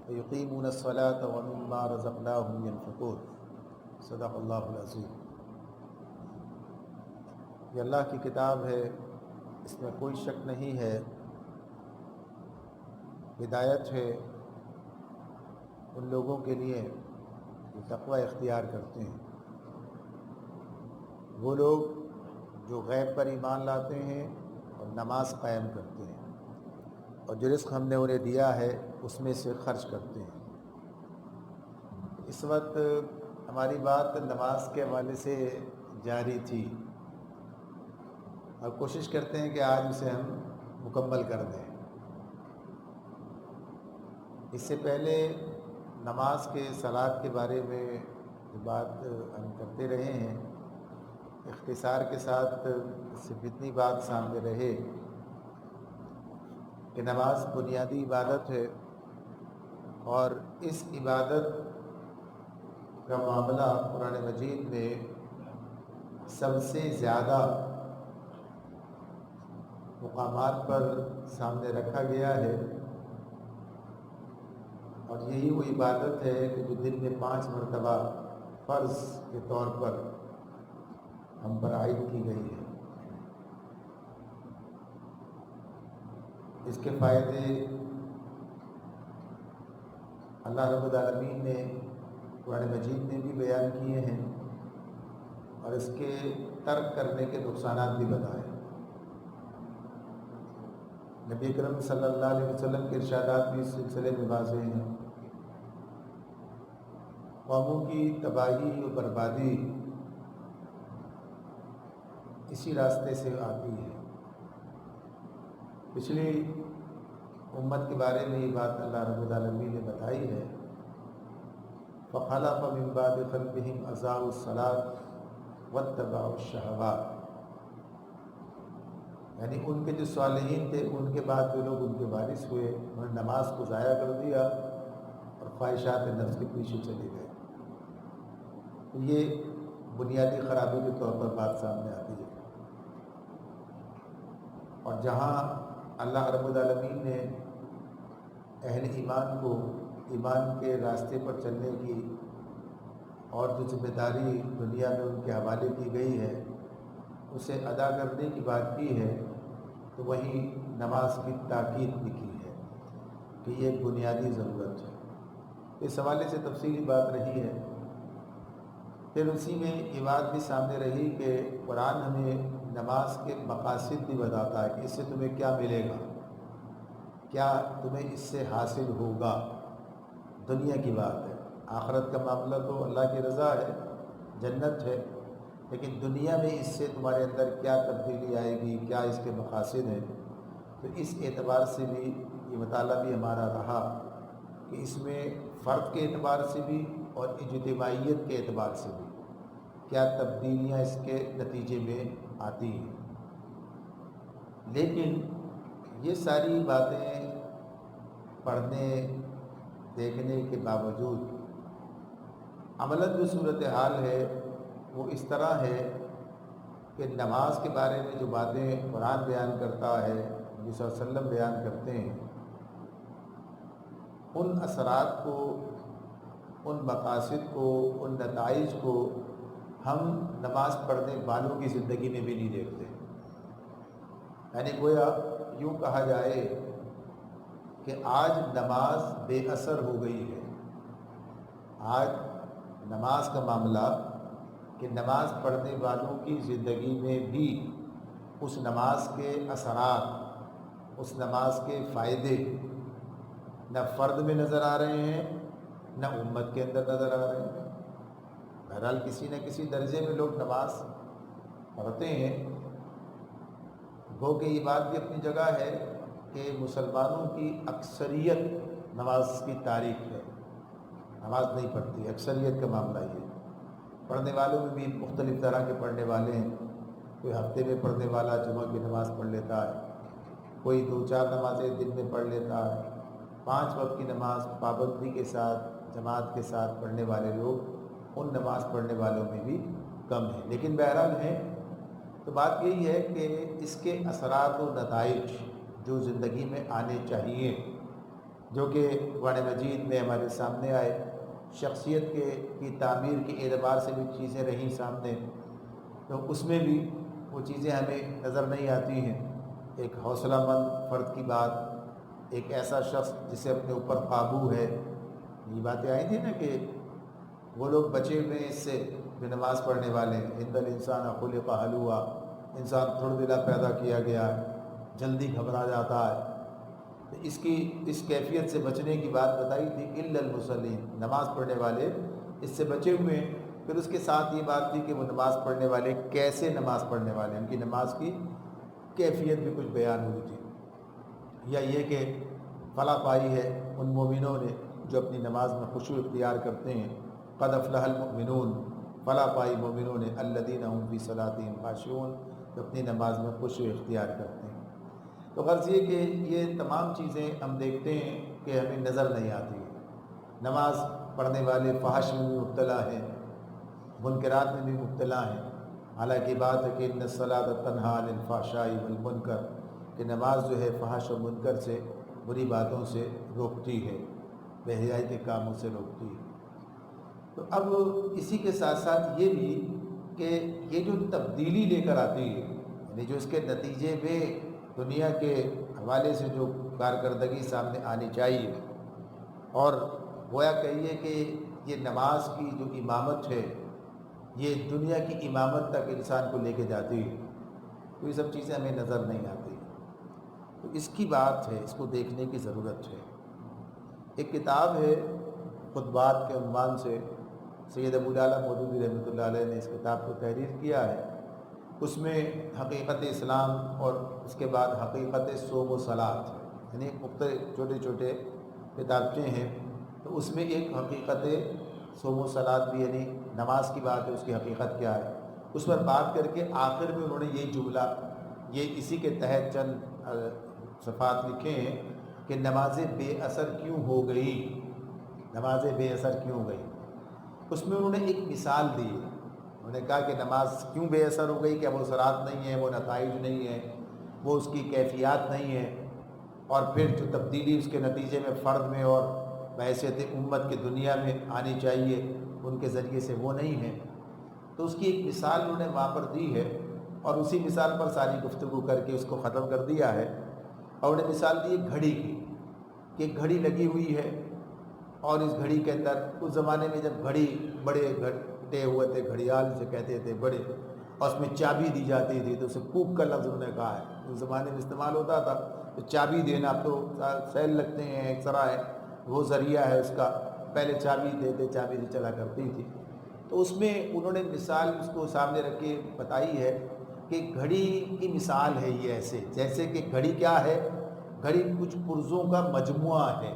وَيُقِيمُونَ الصَّلَاةَ وَمِمَّا رَزَقْنَاهُمْ يُنْفِقُونَ صدق اللہ العظیم۔ یہ اللہ کی کتاب ہے، اس میں کوئی شک نہیں ہے، ہدایت ہے ان لوگوں کے لیے جو تقوی اختیار کرتے ہیں، وہ لوگ جو غیب پر ایمان لاتے ہیں اور نماز قائم کرتے ہیں، اور جو رزق ہم نے انہیں دیا ہے اس میں سے خرچ کرتے ہیں۔ اس وقت ہماری بات نماز کے حوالے سے جاری تھی اور کوشش کرتے ہیں کہ آج اسے ہم مکمل کر دیں۔ اس سے پہلے نماز کے صلاۃ کے بارے میں جو بات ہم کرتے رہے ہیں، اختصار کے ساتھ صرف اتنی بات سامنے رہے کہ نماز بنیادی عبادت ہے، اور اس عبادت کا معاملہ قرآن مجید میں سب سے زیادہ مقامات پر سامنے رکھا گیا ہے، اور یہی وہ عبادت ہے کہ جو دن میں 5 مرتبہ فرض کے طور پر ہم پر عائد کی گئی ہے۔ اس کے فائدے اللہ رب العالمین نے قرآن مجید میں بھی بیان کیے ہیں، اور اس کے ترک کرنے کے نقصانات بھی بتائے۔ نبی اکرم صلی اللہ علیہ وسلم کے ارشادات بھی اس سلسلے میں واضح ہیں۔ قوموں کی تباہی و بربادی اسی راستے سے آتی ہے۔ پچھلی امت کے بارے میں یہ بات اللہ رب العالمین نے بتائی ہے، فَخَلَفَ مِن بَعْدِ خَلْفِهِمْ أَضَاعُوا الصَّلَاةَ وَاتَّبَعُوا الشَّهَوَاتِ، یعنی ان کے جو صالحین تھے ان کے بعد جو لوگ ان کے وارث ہوئے، انہوں نے نماز کو ضائع کر دیا اور خواہشات نفس کے پیچھے چلے گئے۔ تو یہ بنیادی خرابی کے طور پر بات سامنے آتی ہے، اور جہاں اللہ رب العالمین نے اہل ایمان کو ایمان کے راستے پر چلنے کی اور جو ذمہ داری دنیا میں ان کے حوالے کی گئی ہے اسے ادا کرنے کی بات کی ہے، تو وہیں نماز کی تاکید بھی کی ہے کہ یہ ایک بنیادی ضرورت ہے۔ اس حوالے سے تفصیلی بات رہی ہے۔ پھر اسی میں یہ بات بھی سامنے رہی کہ قرآن ہمیں نماز کے مقاصد بھی بتاتا ہے کہ اس سے تمہیں کیا ملے گا، کیا تمہیں اس سے حاصل ہوگا۔ دنیا کی بات ہے، آخرت کا معاملہ تو اللہ کی رضا ہے، جنت ہے، لیکن دنیا میں اس سے تمہارے اندر کیا تبدیلی آئے گی، کیا اس کے مقاصد ہیں۔ تو اس اعتبار سے بھی یہ مطالعہ بھی ہمارا رہا کہ اس میں فرد کے اعتبار سے بھی اور اجتماعیت کے اعتبار سے بھی کیا تبدیلیاں اس کے نتیجے میں آتی ہیں۔ لیکن یہ ساری باتیں پڑھنے دیکھنے کے باوجود عملاً جو صورتحال ہے وہ اس طرح ہے کہ نماز کے بارے میں جو باتیں قرآن بیان کرتا ہے، نبی صلی اللہ علیہ وسلم بیان کرتے ہیں، ان اثرات کو، ان مقاصد کو، ان نتائج کو ہم نماز پڑھنے والوں کی زندگی میں بھی نہیں دیکھتے۔ یعنی گویا یوں کہا جائے کہ آج نماز بے اثر ہو گئی ہے۔ آج نماز کا معاملہ کہ نماز پڑھنے والوں کی زندگی میں بھی اس نماز کے اثرات، اس نماز کے فائدے نہ فرد میں نظر آ رہے ہیں، نہ امت کے اندر نظر آ رہے ہیں۔ بہرحال کسی نہ کسی درجے میں لوگ نماز پڑھتے ہیں، گو کہ یہ بات بھی اپنی جگہ ہے کہ مسلمانوں کی اکثریت نماز کی تاریک ہے، نماز نہیں پڑھتی، اکثریت کا معاملہ یہ ہے۔ پڑھنے والوں میں بھی مختلف طرح کے پڑھنے والے ہیں، کوئی ہفتے میں پڑھنے والا جمعہ کی نماز پڑھ لیتا ہے، کوئی 2-4 نمازیں دن میں پڑھ لیتا ہے، 5 وقت کی نماز پابندی کے ساتھ جماعت کے ساتھ پڑھنے والے لوگ ان نماز پڑھنے والوں میں بھی کم ہیں، لیکن بہرحال ہیں۔ تو بات یہی ہے کہ اس کے اثرات و نتائج جو زندگی میں آنے چاہیے، جو کہ قرآن مجید میں ہمارے سامنے آئے، شخصیت کی تعمیر کے اعتبار سے بھی چیزیں رہیں سامنے، تو اس میں بھی وہ چیزیں ہمیں نظر نہیں آتی ہیں۔ ایک حوصلہ مند فرد کی بات، ایک ایسا شخص جسے اپنے اوپر قابو ہے، یہ باتیں آئی تھی نا کہ وہ لوگ بچے ہوئے اس سے جو نماز پڑھنے والے ہیں، ان الانسان خلق ہلوعا، انسان تھوڑ دلا پیدا کیا گیا ہے، جلدی گھبرا جاتا ہے۔ تو اس کیفیت سے بچنے کی بات بتائی تھی، الا المصلین، نماز پڑھنے والے اس سے بچے ہوئے ہیں۔ پھر اس کے ساتھ یہ بات تھی کہ وہ نماز پڑھنے والے کیسے نماز پڑھنے والے ہیں، ان کی نماز کی کیفیت بھی کچھ بیان ہوئی تھی، یا یہ کہ فلاح پائی ہے ان مومنوں نے جو اپنی نماز میں خشوع اختیار کرتے ہیں، قد افلح المؤمنون، فلاح پائی مومنوں نے، الذین هم فی صلاتہم خاشعون، جو اپنی نماز میں خشوع اختیار کرتے ہیں۔ تو غرض یہ کہ یہ تمام چیزیں ہم دیکھتے ہیں کہ ہمیں نظر نہیں آتی۔ نماز پڑھنے والے فحش میں بھی مبتلا ہیں، منکرات میں بھی مبتلا ہیں، حالانکہ بات ہے کہ ان الصلاۃ تنہی عن الفحشاء والمنکر، کہ نماز جو ہے فحش و منکر سے، بری باتوں سے روکتی ہے، بے حیائی کے کاموں سے روکتی ہے۔ تو اب اسی کے ساتھ ساتھ یہ بھی کہ یہ جو تبدیلی لے کر آتی ہے، یعنی جو اس کے نتیجے میں دنیا کے حوالے سے جو کارکردگی سامنے آنی چاہیے، اور گویا کہیے کہ یہ نماز کی جو امامت ہے، یہ دنیا کی امامت تک انسان کو لے کے جاتی ہے، تو یہ سب چیزیں ہمیں نظر نہیں آتی۔ تو اس کی بات ہے، اس کو دیکھنے کی ضرورت ہے۔ ایک کتاب ہے خطبات کے عنوان سے، سید ابو الاعلیٰ مودودی رحمۃ اللہ علیہ نے اس کتاب کو تحریر کیا ہے۔ اس میں حقیقت اسلام اور اس کے بعد حقیقت صوم و صلاۃ، یعنی مختلف چھوٹے چھوٹے کتابچے ہیں، تو اس میں ایک حقیقت صوم و صلاۃ بھی، یعنی نماز کی بات ہے، اس کی حقیقت کیا ہے، اس پر بات کر کے آخر میں انہوں نے یہی جملہ، یہ اسی کے تحت چند صفحات لکھے ہیں کہ نمازیں بے اثر کیوں ہو گئی، نمازیں بے اثر کیوں ہو گئی۔ اس میں انہوں نے ایک مثال دی، انہوں نے کہا کہ نماز کیوں بے اثر ہو گئی، کہ وہ اثرات نہیں ہیں، وہ نتائج نہیں ہیں، وہ اس کی کیفیات نہیں ہیں، اور پھر جو تبدیلی اس کے نتیجے میں فرد میں اور بحیثیت امت کی دنیا میں آنی چاہیے ان کے ذریعے سے وہ نہیں ہے۔ تو اس کی ایک مثال انہوں نے وہاں پر دی ہے، اور اسی مثال پر ساری گفتگو کر کے اس کو ختم کر دیا ہے۔ اور انہوں نے مثال دی ہے گھڑی کی، کہ ایک گھڑی لگی ہوئی ہے، اور اس گھڑی کے اندر اس زمانے میں جب گھڑی بڑے گھٹے ہوئے تھے، گھڑیال سے کہتے تھے بڑے، اور اس میں چابی دی جاتی تھی، تو اسے کوک کا لفظ انہوں نے کہا ہے، اس زمانے میں استعمال ہوتا تھا، تو چابی دینا، اب تو سیل لگتے ہیں، ایکسرا ہے، وہ ذریعہ ہے اس کا، پہلے چابی دیتے، چابی سے چلا کرتی تھی۔ تو اس میں انہوں نے مثال اس کو سامنے رکھ کے بتائی ہے کہ گھڑی کی مثال ہے یہ ایسے، جیسے کہ گھڑی کیا ہے، گھڑی کچھ پرزوں کا مجموعہ ہے،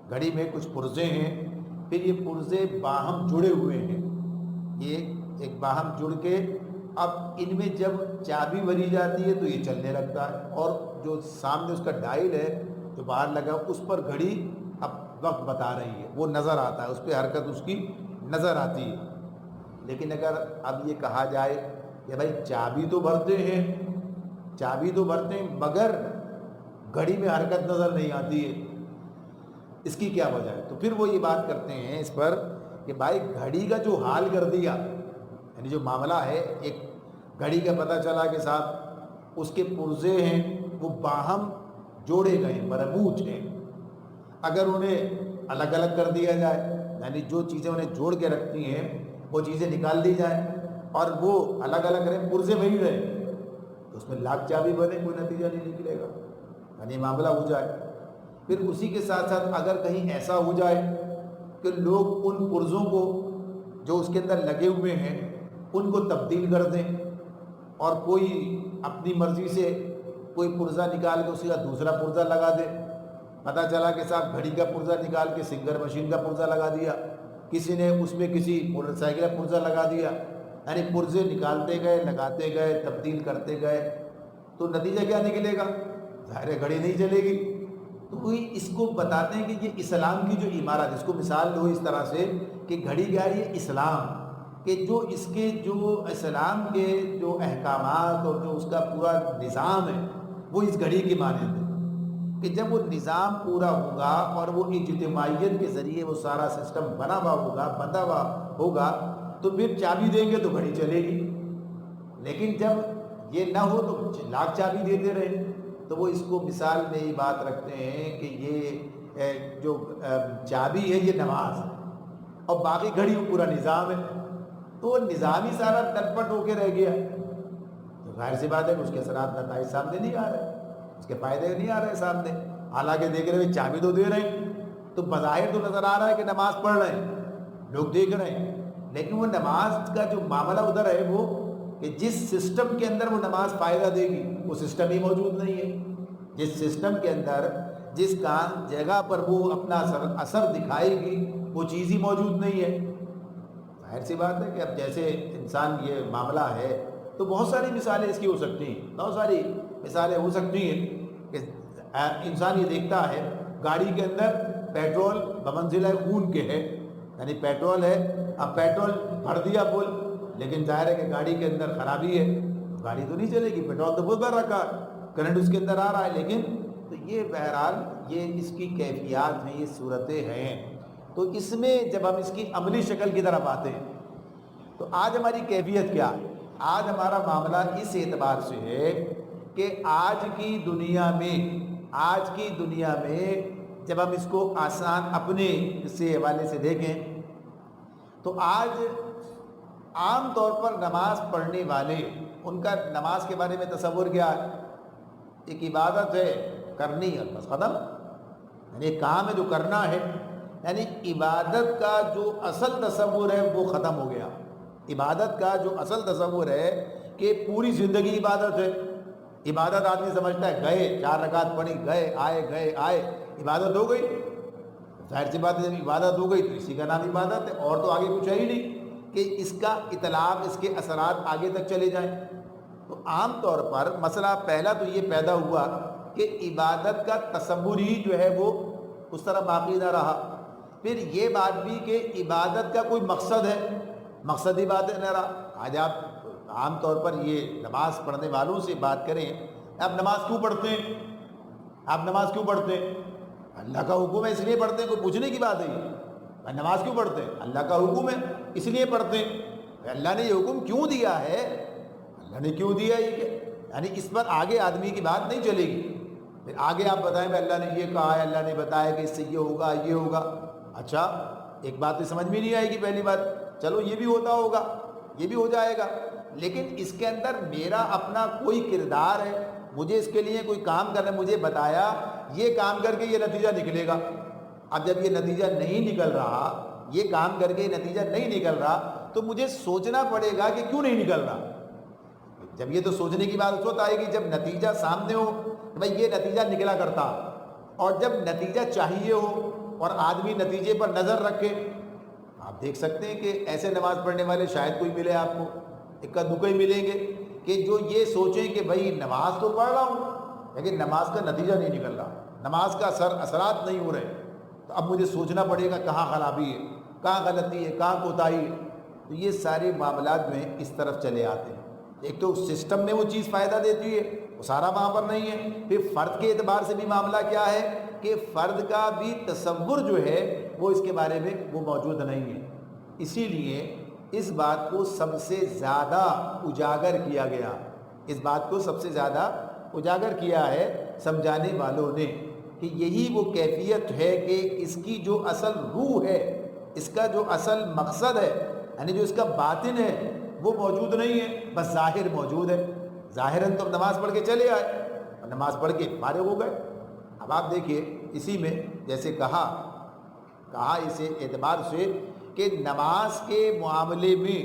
گھڑی میں کچھ پرزے ہیں، پھر یہ پرزے باہم جڑے ہوئے ہیں، یہ ایک باہم جڑ کے اب ان میں جب چابی بھری جاتی ہے تو یہ چلنے لگتا ہے، اور جو سامنے اس کا ڈائل ہے جو باہر لگا اس پر گھڑی اب وقت بتا رہی ہے، وہ نظر آتا ہے، اس پہ حرکت اس کی نظر آتی ہے۔ لیکن اگر اب یہ کہا جائے کہ بھائی چابی تو بھرتے ہیں، چابی تو بھرتے ہیں، مگر گھڑی میں حرکت نظر نہیں آتی ہے، اس کی کیا وجہ ہے؟ تو پھر وہ یہ بات کرتے ہیں اس پر کہ بھائی گھڑی کا جو حال کر دیا، یعنی جو معاملہ ہے، ایک گھڑی کا پتہ چلا کہ صاحب اس کے پرزے ہیں وہ باہم جوڑے گئے، مربوط ہیں، اگر انہیں الگ الگ کر دیا جائے، یعنی جو چیزیں انہیں جوڑ کے رکھتی ہیں وہ چیزیں نکال دی جائیں اور وہ الگ الگ رہیں، پرزے وہی رہے، تو اس میں لاکھ چابی بنے، کوئی نتیجہ نہیں نکلے گا، یعنی معاملہ ہو جائے۔ پھر اسی کے ساتھ ساتھ اگر کہیں ایسا ہو جائے کہ لوگ ان پرزوں کو جو اس کے اندر لگے ہوئے ہیں ان کو تبدیل کر دیں، اور کوئی اپنی مرضی سے کوئی پرزہ نکال کے اسی کا دوسرا پرزہ لگا دے، پتہ چلا کہ صاحب گھڑی کا پرزہ نکال کے سنگر مشین کا پرزہ لگا دیا، کسی نے اس میں کسی موٹر سائیکل کا پرزہ لگا دیا، یعنی پرزے نکالتے گئے، لگاتے گئے، تبدیل کرتے گئے، تو نتیجہ کیا نکلے گا؟ ظاہر گھڑی نہیں چلے گی۔ تو کوئی اس کو بتاتے ہیں کہ یہ اسلام کی جو عمارت، اس کو مثال لو اس طرح سے کہ گھڑی کیا ہے، یہ اسلام، کہ جو اس کے جو اسلام کے جو احکامات اور جو اس کا پورا نظام ہے وہ اس گھڑی کی مانند ہے، کہ جب وہ نظام پورا ہوگا اور وہ اجتماعیت کے ذریعے وہ سارا سسٹم بنا ہوا ہوگا، بندھا ہوا ہوگا، تو پھر چابی دیں گے تو گھڑی چلے گی۔ لیکن جب یہ نہ ہو تو لاکھ چابی دیتے رہے، تو وہ اس کو مثال میں یہ بات رکھتے ہیں کہ یہ جو چابی ہے یہ نماز ہے اور باقی گھڑی وہ پورا نظام ہے، تو وہ نظام ہی سارا ٹٹ پٹ ہو کے رہ گیا، تو ظاہر سی بات ہے کہ اس کے اثرات نتائج سامنے نہیں آ رہے، اس کے فائدے نہیں آ رہے سامنے۔ حالانکہ دیکھ رہے ہیں چابی تو دے رہے ہیں، تو بظاہر تو نظر آ رہا ہے کہ نماز پڑھ رہے ہیں، لوگ دیکھ رہے ہیں، لیکن وہ نماز کا جو معاملہ ادھر ہے وہ کہ جس سسٹم کے اندر وہ نماز فائدہ دے گی وہ سسٹم ہی موجود نہیں ہے، جس سسٹم کے اندر جس کام جگہ پر وہ اپنا اثر دکھائے گی وہ چیز ہی موجود نہیں ہے۔ ظاہر سی بات ہے کہ اب جیسے انسان یہ معاملہ ہے تو بہت ساری مثالیں اس کی ہو سکتی ہیں، بہت ساری مثالیں ہو سکتی ہیں کہ انسان یہ دیکھتا ہے گاڑی کے اندر پیٹرول بمنزلہ خون کے ہے، یعنی پیٹرول ہے، اب پیٹرول بھر دیا فل، لیکن ظاہر ہے کہ گاڑی کے اندر خرابی ہے، گاڑی تو نہیں چلے گی، پیٹرول تو بھر رکھا، کرنٹ اس کے اندر آ رہا ہے، لیکن تو یہ بہرحال یہ اس کی کیفیات ہیں، یہ صورتیں ہیں۔ تو اس میں جب ہم اس کی عملی شکل کی طرف آتے ہیں تو آج ہماری کیفیت کیا ہے؟ آج ہمارا معاملہ اس اعتبار سے ہے کہ آج کی دنیا میں جب ہم اس کو آسان اپنے سے حوالے سے دیکھیں تو آج عام طور پر نماز پڑھنے والے، ان کا نماز کے بارے میں تصور کیا ہے؟ ایک عبادت ہے، کرنی ہے، بس ختم، یعنی ایک کام ہے جو کرنا ہے، یعنی عبادت کا جو اصل تصور ہے وہ ختم ہو گیا۔ عبادت کا جو اصل تصور ہے کہ پوری زندگی عبادت ہے، عبادت آدمی سمجھتا ہے گئے 4 رکعت پڑھی، گئے آئے عبادت ہو گئی۔ ظاہر سی بات ہے جب عبادت ہو گئی تو اسی کا نام عبادت ہے، اور تو آگے کچھ ہے ہی نہیں کہ اس کا اطلاق، اس کے اثرات آگے تک چلے جائیں۔ تو عام طور پر مسئلہ پہلا تو یہ پیدا ہوا کہ عبادت کا تصور ہی جو ہے وہ اس طرح باقی نہ رہا۔ پھر یہ بات بھی کہ عبادت کا کوئی مقصد ہے، مقصد ہی بات نہ رہا۔ آج آپ عام طور پر یہ نماز پڑھنے والوں سے بات کریں، آپ نماز کیوں پڑھتے ہیں؟ آپ نماز کیوں پڑھتے ہیں؟ اللہ کا حکم ہے اس لیے پڑھتے ہیں، کوئی پوچھنے کی بات ہے یہ؟ نماز کیوں پڑھتے ہیں؟ اللہ کا حکم ہے اس لیے پڑھتے ہیں۔ اللہ نے یہ حکم کیوں دیا ہے؟ اللہ نے کیوں دیا یہ کہ یعنی اس پر آگے آدمی کی بات نہیں چلے گی، پھر آگے آپ بتائیں کہ اللہ نے یہ کہا ہے، اللہ نے بتایا کہ اس سے یہ ہوگا یہ ہوگا۔ اچھا ایک بات تو سمجھ میں نہیں آئے گی پہلی بات، چلو یہ بھی ہوتا ہوگا، یہ بھی ہو جائے گا، لیکن اس کے اندر میرا اپنا کوئی کردار ہے، مجھے اس کے لیے کوئی کام کرنا، مجھے بتایا یہ کام کر کے یہ نتیجہ نکلے گا۔ اب جب یہ نتیجہ نہیں نکل رہا، یہ کام کر کے یہ نتیجہ نہیں نکل رہا، تو مجھے سوچنا پڑے گا کہ کیوں نہیں نکل رہا۔ جب یہ تو سوچنے کی بات اس وقت آئے گی جب نتیجہ سامنے ہو کہ بھائی یہ نتیجہ نکلا کرتا، اور جب نتیجہ چاہیے ہو اور آدمی نتیجے پر نظر رکھے۔ آپ دیکھ سکتے ہیں کہ ایسے نماز پڑھنے والے شاید کوئی ملے آپ کو، اکا دکا ہی ملیں گے کہ جو یہ سوچیں کہ بھائی نماز تو پڑھ رہا ہوں لیکن نماز کا نتیجہ نہیں نکل رہا، نماز کا اثرات نہیں ہو رہے، تو اب مجھے سوچنا پڑے گا کہاں خرابی ہے، کہاں غلطی ہے، کہاں کوتاہی ہے۔ تو یہ سارے معاملات میں اس طرف چلے آتے ہیں۔ ایک تو سسٹم میں وہ چیز فائدہ دیتی ہے، وہ سارا وہاں پر نہیں ہے۔ پھر فرد کے اعتبار سے بھی معاملہ کیا ہے کہ فرد کا بھی تصور جو ہے وہ اس کے بارے میں وہ موجود نہیں ہے۔ اسی لیے اس بات کو سب سے زیادہ اجاگر کیا گیا، اس بات کو سب سے زیادہ اجاگر کیا ہے سمجھانے والوں نے کہ یہی وہ کیفیت ہے کہ اس کی جو اصل روح ہے، اس کا جو اصل مقصد ہے، یعنی جو اس کا باطن ہے وہ موجود نہیں ہے، بس ظاہر موجود ہے۔ ظاہراً تو نماز پڑھ کے چلے آئے اور نماز پڑھ کے فارغ ہو گئے۔ اب آپ دیکھیے اسی میں جیسے کہا اسے اعتبار سے کہ نماز کے معاملے میں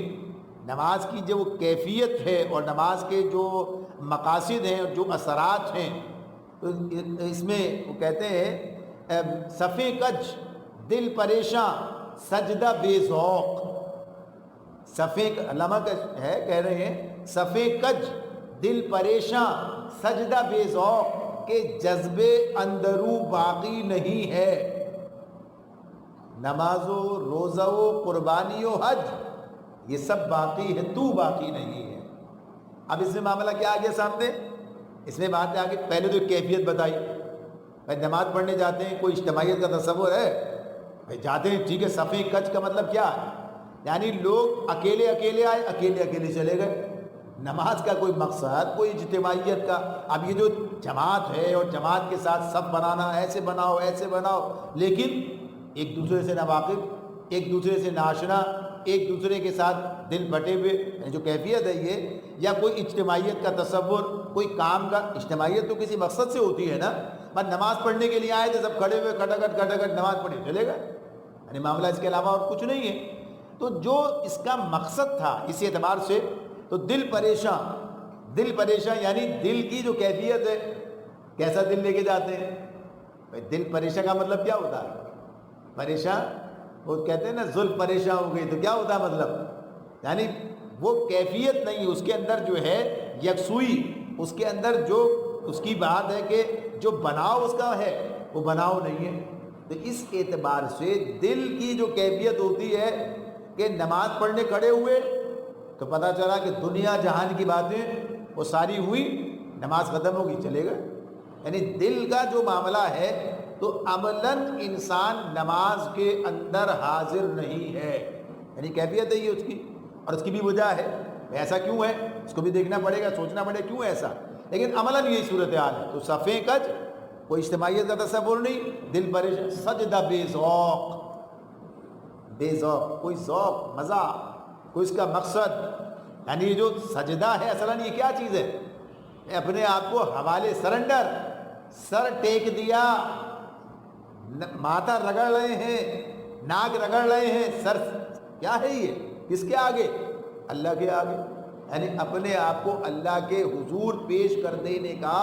نماز کی جو کیفیت ہے اور نماز کے جو مقاصد ہیں اور جو اثرات ہیں، تو اس میں وہ کہتے ہیں صفِ کج دل پریشاں سجدہ بے ذوق۔ علامہ کا ہے کہہ رہے ہیں صفِ کج دل پریشاں سجدہ بے ذوق کہ جذبے اندرو باقی نہیں ہے، نماز و روزہ و قربانی و حج یہ سب باقی ہے، تو باقی نہیں ہے۔ اب اس میں معاملہ کیا آ گیا سامنے؟ اس میں بات آگے پہلے تو کیفیت بتائی، بھائی نماز پڑھنے جاتے ہیں، کوئی اجتماعیت کا تصور ہے؟ بھائی جاتے ہیں ٹھیک ہے، صفیں کج کا مطلب کیا ہے؟ یعنی لوگ اکیلے اکیلے آئے، اکیلے اکیلے چلے گئے، نماز کا کوئی مقصد، کوئی اجتماعیت کا۔ اب یہ جو جماعت ہے اور جماعت کے ساتھ صف بنانا، ایسے بناؤ ایسے بناؤ، لیکن ایک دوسرے سے نہ واقف، ایک دوسرے سے ناشنا، ایک دوسرے کے ساتھ دل بٹے ہوئے، یعنی جو کیفیت ہے یہ، یا کوئی اجتماعیت کا تصور، کوئی کام کا۔ اجتماعیت تو کسی مقصد سے ہوتی ہے نا، بس نماز پڑھنے کے لیے آئے تھے سب کھڑے ہوئے، کھٹکھٹ نماز پڑھی چلے گئے، یعنی معاملہ اس کے علاوہ اور کچھ نہیں ہے۔ تو جو اس کا مقصد تھا اس اعتبار سے، تو دل پریشان یعنی دل کی جو کیفیت ہے، کیسا دل لے کے جاتے ہیں؟ بھائی دل پریشان کا مطلب کیا ہوتا ہے؟ پریشان، وہ کہتے ہیں نا زلف پریشان ہو گئی، تو کیا ہوتا ہے مطلب؟ یعنی وہ کیفیت نہیں، اس کے اندر جو ہے یکسوئی، اس کے اندر جو اس کی بات ہے کہ جو بناؤ اس کا ہے وہ بناؤ نہیں ہے۔ تو اس اعتبار سے دل کی جو کیفیت ہوتی ہے کہ نماز پڑھنے کھڑے ہوئے تو پتہ چلا کہ دنیا جہان کی باتیں وہ ساری ہوئی، نماز ختم ہوگی چلے گئے، یعنی دل کا جو معاملہ ہے تو عملاً انسان نماز کے اندر حاضر نہیں ہے، یعنی کیفیت ہے یہ اس کی، اور اس کی بھی وجہ ہے، ایسا کیوں ہے اس کو بھی دیکھنا پڑے گا، سوچنا پڑے گا کیوں ایسا، لیکن عملاً یہی صورتحال ہے۔ تو صفیں کج، کوئی اجتماعیت کا تصور نہیں، دل پریشان، سجدہ بے ذوق، کوئی ذوق، مزہ، کوئی اس کا مقصد، یعنی جو سجدہ ہے اصلاً یہ کیا چیز ہے؟ اپنے آپ کو حوالے، سرنڈر، سر ٹیک دیا، ماتھا رگڑ رہے ہیں، ناک رگڑ رہے ہیں، سر کیا ہے یہ؟ کس کے آگے؟ اللہ کے آگے، یعنی اپنے آپ کو اللہ کے حضور پیش کر دینے کا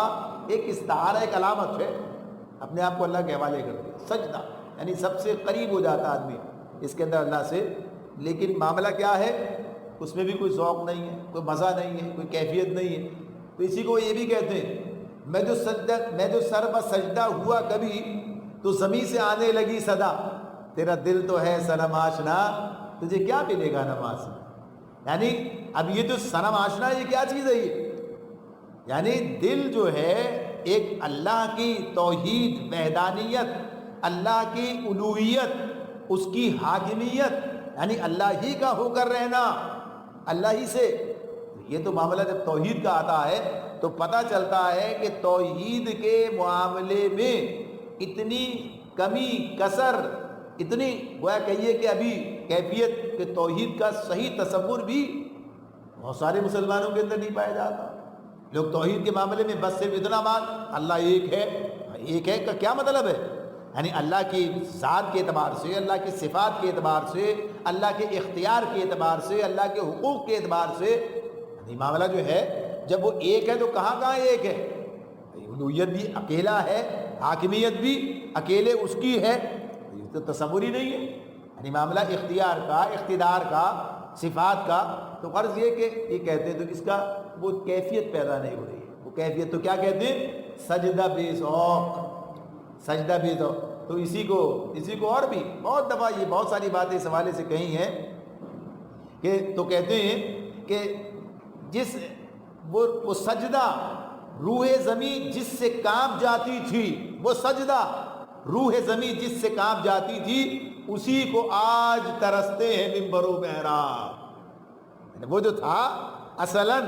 ایک استعارہ، ایک علامت ہے، اپنے آپ کو اللہ کے حوالے کر دیا، سجدہ، یعنی سب سے قریب ہو جاتا آدمی اس کے اندر اللہ سے۔ لیکن معاملہ کیا ہے؟ اس میں بھی کوئی ذوق نہیں ہے، کوئی مزہ نہیں ہے، کوئی کیفیت نہیں ہے۔ تو اسی کو یہ بھی کہتے ہیں، میں جو سر پر سجدہ ہوا کبھی تو زمین سے آنے لگی صدا، تیرا دل تو ہے صنم آشنا، تجھے کیا ملے گا نماز میں؟ یعنی اب یہ جو صنم آشنا یہ کیا چیز ہے؟ یہ یعنی دل جو ہے ایک اللہ کی توحید، وحدانیت، اللہ کی الوہیت، اس کی حاکمیت، یعنی اللہ ہی کا ہو کر رہنا، اللہ ہی سے۔ یہ تو معاملہ جب توحید کا آتا ہے تو پتہ چلتا ہے کہ توحید کے معاملے میں اتنی کمی کسر، اتنی گویا کہیے کہ ابھی کیفیت کہ توحید کا صحیح تصور بھی بہت سارے مسلمانوں کے اندر نہیں پایا جاتا۔ لوگ توحید کے معاملے میں بس صرف اتنا بات، اللہ ایک ہے، ایک ہے کا کیا مطلب ہے؟ یعنی اللہ کی ذات کے اعتبار سے، اللہ کی صفات کے اعتبار سے، اللہ کے اختیار کے اعتبار سے، اللہ کے حقوق کے اعتبار سے، یعنی معاملہ جو ہے جب وہ ایک ہے تو کہاں کہاں ایک ہے؟ الوہیت بھی اکیلا ہے، حاکمیت بھی اکیلے اس کی ہے، یہ تو تصور ہی نہیں ہے۔ یعنی معاملہ اختیار کا، اقتدار کا، صفات کا، تو غرض یہ کہ یہ کہتے ہیں تو اس کا وہ کیفیت پیدا نہیں ہو رہی ہے۔ وہ کیفیت تو کیا کہتے ہیں؟ سجدہ بے ذوق، سجدہ بے ذوق۔ تو اسی کو اور بھی بہت دفعہ یہ بہت ساری باتیں اس حوالے سے کہی ہیں کہ تو کہتے ہیں کہ جس وہ سجدہ روح زمین جس سے کانپ جاتی تھی، وہ سجدہ روح زمین جس سے کانپ جاتی تھی، اسی کو آج ترستے ہیں ممبر و محراب۔ وہ جو تھا اصلاً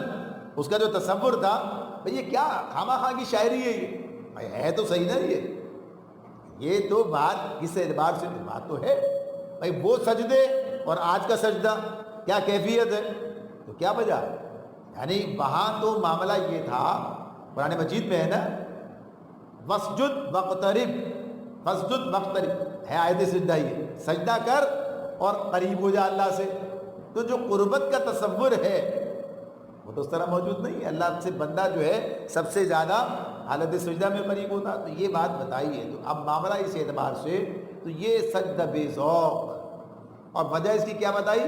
اس کا جو تصور تھا، بھئی یہ کیا خواہ خواہ کی شاعری ہے؟ یہ بھائی ہے تو صحیح نا، یہ تو بات کس اعتبار سے بات تو ہے بھائی، وہ سجدے اور آج کا سجدہ کیا کیفیت ہے؟ تو کیا وجہ؟ یعنی وہاں تو معاملہ یہ تھا، قرآن مجید میں ہے نا، وَاسْجُدْ وَاقْتَرِبْ، فَاسْجُدْ وَاقْتَرِبْ ہے آیت سجدہ، یہ سجدہ کر اور قریب ہو جا اللہ سے۔ تو جو قربت کا تصور ہے وہ تو اس طرح موجود نہیں ہے، اللہ سے بندہ جو ہے سب سے زیادہ حالت سجدہ میں قریب ہوتا، تو یہ بات بتائی ہے۔ تو اب معاملہ اس اعتبار سے تو یہ سجدہ بے ذوق، اور وجہ اس کی کیا بتائی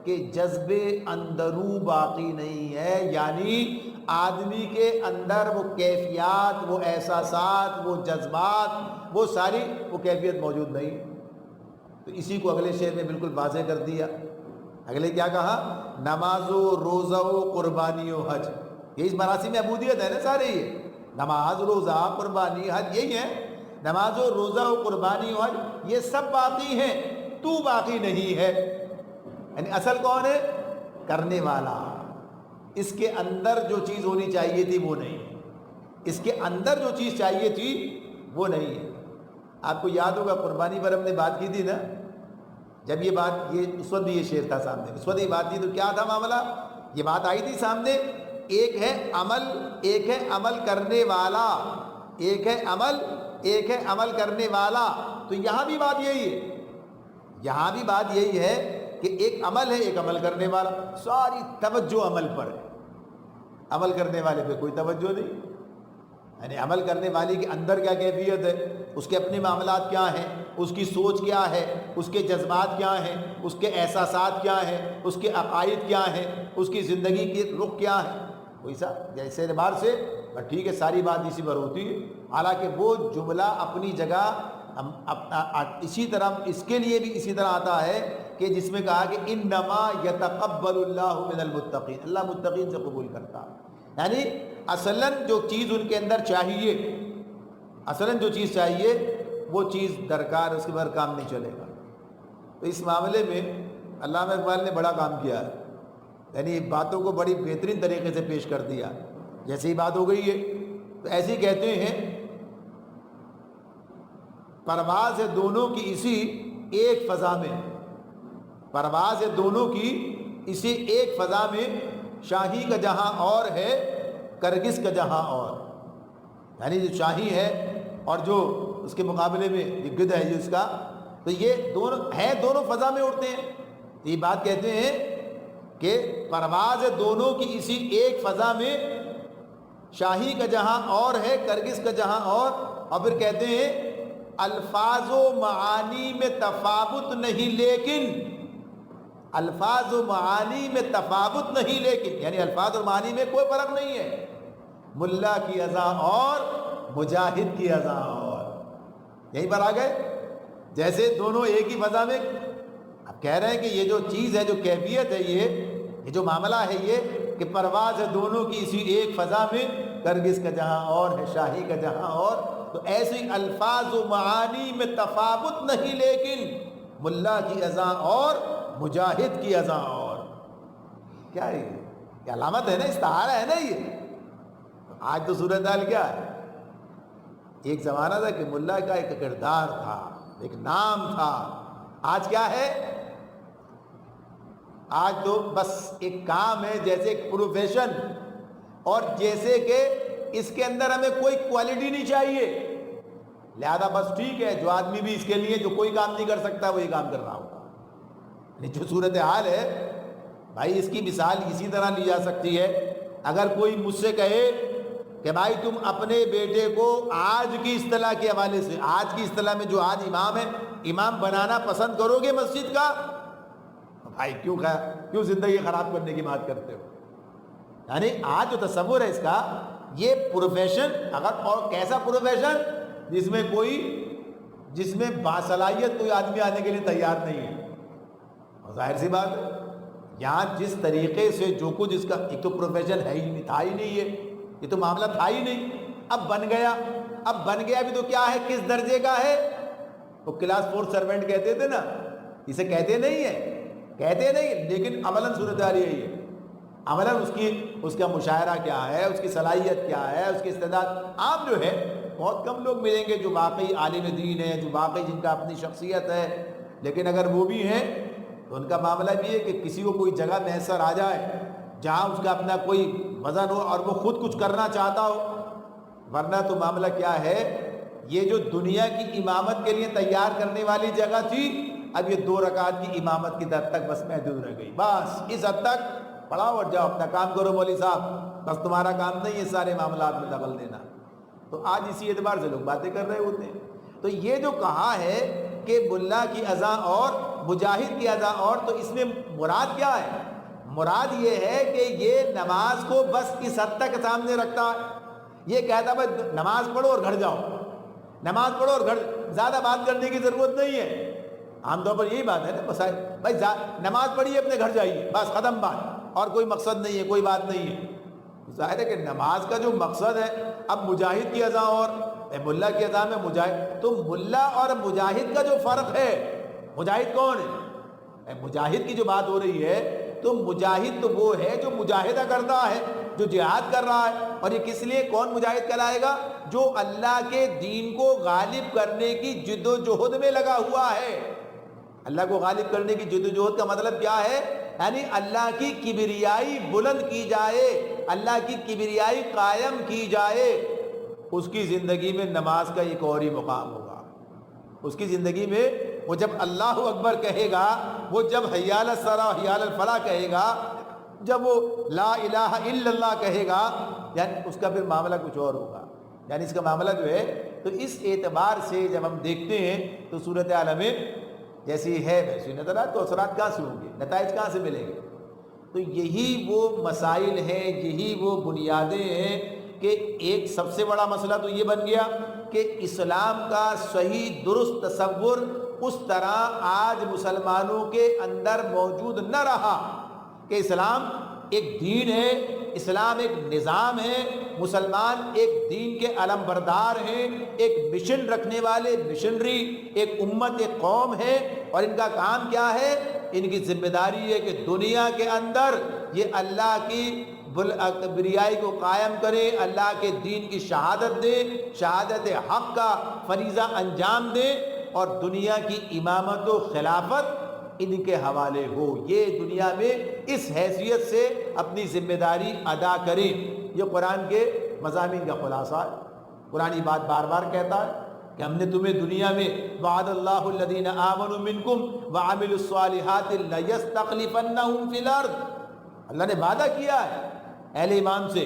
کہ جذبے اندروں باقی نہیں ہے، یعنی آدمی کے اندر وہ کیفیات، وہ احساسات، وہ جذبات، وہ ساری وہ کیفیت موجود نہیں۔ تو اسی کو اگلے شعر میں بالکل واضح کر دیا۔ اگلے کیا کہا؟ نماز و روزہ و قربانی و حج، یہ اس مراسم عبودیت ہے نا سارے، یہ نماز، روزہ، قربانی، حج یہی ہے۔ نماز و روزہ و قربانی و حج یہ سب باقی ہیں، تو باقی نہیں ہے۔ یعنی اصل کون ہے؟ کرنے والا۔ اس کے اندر جو چیز ہونی چاہیے تھی وہ نہیں ہے، اس کے اندر جو چیز چاہیے تھی وہ نہیں ہے۔ آپ کو یاد ہوگا قربانی پر ہم نے بات کی تھی نا، جب یہ بات، یہ اس وقت بھی یہ شعر تھا سامنے، اس وقت یہ بات تھی تو کیا تھا معاملہ؟ یہ بات آئی تھی سامنے، ایک ہے عمل کرنے والا، ایک ہے عمل کرنے والا۔ تو یہاں بھی بات یہی ہے، یہاں بھی بات یہی ہے کہ ایک عمل ہے، ایک عمل کرنے والا۔ ساری توجہ عمل پر ہے، عمل کرنے والے پہ کوئی توجہ نہیں۔ یعنی عمل کرنے والے کے اندر کیا کیفیت ہے، اس کے اپنے معاملات کیا ہیں، اس کی سوچ کیا ہے، اس کے جذبات کیا ہیں، اس کے احساسات کیا ہیں، اس کے عقائد کیا ہیں، اس کی زندگی کی رخ کیا ہے، کوئی سا جیسے اعتبار سے ٹھیک ہے ساری بات اسی پر ہوتی ہے۔ حالانکہ وہ جملہ اپنی جگہ اسی طرح اس کے لیے بھی اسی طرح آتا ہے کہ جس میں کہا کہ انما یتقبل اللہ من المتقین، اللہ متقین سے قبول کرتا ہے۔ یعنی اصلاً جو چیز ان کے اندر چاہیے، اصلاً جو چیز چاہیے وہ چیز درکار، اس کے بغیر کام نہیں چلے گا۔ تو اس معاملے میں علامہ اقبال نے بڑا کام کیا ہے، یعنی باتوں کو بڑی بہترین طریقے سے پیش کر دیا۔ جیسے ہی بات ہو گئی ہے تو ایسے ہی کہتے ہیں، پرواز ہے دونوں کی اسی ایک فضا میں، پرواز ہے دونوں کی اسی ایک فضا میں، شاہی کا جہاں اور ہے کرگس کا جہاں اور۔ یعنی جو شاہی ہے اور جو اس کے مقابلے میں گدھ ہے جو اس کا، تو یہ دونوں ہے، دونوں فضا میں اڑتے ہیں۔ تو یہ بات کہتے ہیں کہ پرواز ہے دونوں کی اسی ایک فضا میں، شاہی کا جہاں اور ہے کرگس کا جہاں اور پھر کہتے ہیں الفاظ و معانی میں تفاوت نہیں لیکن، الفاظ و معانی میں تفاوت نہیں لیکن، یعنی الفاظ اور معانی میں کوئی فرق نہیں ہے، ملا کی اذاں اور مجاہد کی اذاں اور۔ یہیں پر آ گئے، جیسے دونوں ایک ہی فضا میں۔ اب کہہ رہے ہیں کہ یہ جو چیز ہے، جو کیفیت ہے، یہ جو معاملہ ہے، یہ کہ پرواز ہے دونوں کی اسی ایک فضا میں، کرگس کا جہاں اور ہے شاہی کا جہاں اور۔ تو ایسی الفاظ و معانی میں تفاوت نہیں لیکن، ملا کی اذاں اور مجاہد کی اذاں اور۔ کیا ہے یہ علامت ہے نا، استعارہ ہے نا یہ۔ آج تو صورتحال کیا ہے، ایک زمانہ تھا کہ ملا کا ایک کردار تھا، ایک نام تھا، آج کیا ہے؟ آج تو بس ایک کام ہے، جیسے ایک پروفیشن، اور جیسے کہ اس کے اندر ہمیں کوئی کوالٹی نہیں چاہیے، لہذا بس ٹھیک ہے جو آدمی بھی اس کے لیے جو کوئی کام نہیں کر سکتا وہ یہ کام کر رہا ہوگا۔ یعنی جو صورتحال ہے بھائی، اس کی مثال اسی طرح لی جا سکتی ہے۔ اگر کوئی مجھ سے کہے کہ بھائی تم اپنے بیٹے کو آج کی اصطلاح کے حوالے سے، آج کی اصطلاح میں جو آج امام ہے، امام بنانا پسند کرو گے مسجد کا؟ بھائی کیوں زندگی خراب کرنے کی بات کرتے ہو؟ یعنی آج جو تصور ہے اس کا، یہ پروفیشن، اگر اور کیسا پروفیشن جس میں باصلاحیت کوئی آدمی آنے کے لیے تیار نہیں ہے۔ ظاہر سی بات ہے، یہاں جس طریقے سے جو کچھ اس کا، ایک تو پروفیشن ہے ہی نہیں، تھا ہی نہیں، یہ تو معاملہ تھا ہی نہیں، اب بن گیا بھی تو کیا ہے، کس درجے کا ہے؟ وہ کلاس 4 سرونٹ کہتے تھے نا، اسے کہتے نہیں، لیکن عملاً صورتحال یہی ہے۔ عملاً اس کا مشاعرہ کیا ہے، اس کی صلاحیت کیا ہے، اس کی استعداد۔ عام جو ہے بہت کم لوگ ملیں گے جو واقعی عالم دین ہے، جو واقعی جن کا اپنی شخصیت ہے، لیکن اگر وہ بھی ہیں تو ان کا معاملہ بھی ہے کہ کسی کو کوئی جگہ میسر آ جائے جہاں اس کا اپنا کوئی وزن ہو اور وہ خود کچھ کرنا چاہتا ہو، ورنہ تو معاملہ کیا ہے، یہ جو دنیا کی امامت کے لیے تیار کرنے والی جگہ تھی، اب یہ 2 رکعت کی امامت کی حد تک بس محدود رہ گئی۔ بس اس حد تک پڑھاؤ اور جاؤ اپنا کام کرو مولوی صاحب، بس تمہارا کام نہیں ہے سارے معاملات میں دخل دینا۔ تو آج اسی اعتبار سے لوگ باتیں کر رہے ہوتے ہیں۔ تو یہ جو کہا ہے کہ ملا کی اذاں اور مجاہد کی اذاں اور، تو اس میں مراد کیا ہے؟ مراد یہ ہے کہ یہ نماز کو بس اس حد تک سامنے رکھتا ہے، یہ کہتا ہے بھائی نماز پڑھو اور گھر جاؤ، نماز پڑھو اور گھر، زیادہ بات کرنے کی ضرورت نہیں ہے۔ عام طور پر یہی بات ہے نا، بس بھائی نماز پڑھیے اپنے گھر جائیے، بس ختم بات، اور کوئی مقصد نہیں ہے، کوئی بات نہیں ہے۔ ظاہر ہے کہ نماز کا جو مقصد ہے، اب مجاہد کی اذاں اور ملا کی اذان میں مجاہد، تو ملا اور مجاہد کا جو فرق ہے، مجاہد کون ہے؟ مجاہد کی جو بات ہو رہی ہے تو مجاہد تو وہ ہے جو مجاہدہ کرتا ہے، جو جہاد کر رہا ہے. اور یہ کس لیے کون مجاہد کہلائے گا؟ جو اللہ کے دین کو غالب کرنے کی جد و جہد میں لگا ہوا ہے. اللہ کو غالب کرنے کی جد و جہد کا مطلب کیا ہے؟ یعنی اللہ کی کبریائی بلند کی جائے، اللہ کی کبریائی قائم کی جائے. اس کی زندگی میں نماز کا ایک اور ہی مقام ہوگا. اس کی زندگی میں وہ جب اللہ اکبر کہے گا، وہ جب حی علی الصلاۃ حی علی الفلاح کہے گا، جب وہ لا الہ الا اللہ کہے گا، یعنی اس کا پھر معاملہ کچھ اور ہوگا. یعنی اس کا معاملہ جو ہے، تو اس اعتبار سے جب ہم دیکھتے ہیں تو صورتحال ہمیں جیسی ہے ویسی نظر آئے. تو اثرات کہاں سے ہوں گے، نتائج کہاں سے ملیں گے؟ تو یہی وہ مسائل ہیں، یہی وہ بنیادیں ہیں کہ ایک سب سے بڑا مسئلہ تو یہ بن گیا کہ اسلام کا صحیح درست تصور اس طرح آج مسلمانوں کے اندر موجود نہ رہا کہ اسلام ایک دین ہے، اسلام ایک نظام ہے، مسلمان ایک دین کے علم بردار ہیں، ایک مشن رکھنے والے مشنری، ایک امت، ایک قوم ہے. اور ان کا کام کیا ہے؟ ان کی ذمہ داری ہے کہ دنیا کے اندر یہ اللہ کی کبریائی کو قائم کریں، اللہ کے دین کی شہادت دیں، شہادت حق کا فریضہ انجام دیں، اور دنیا کی امامت و خلافت ان کے حوالے ہو. یہ دنیا میں اس حیثیت سے اپنی ذمہ داری ادا کریں. یہ قرآن کے مضامین کا خلاصہ ہے. قرآن بات بار بار کہتا ہے کہ ہم نے تمہیں دنیا میں وعد اللہ الذین آمنوا منکم وعملوا الصالحات لیستخلفنہم فی الارض، اللہ نے وعدہ کیا ہے اہل ایمان سے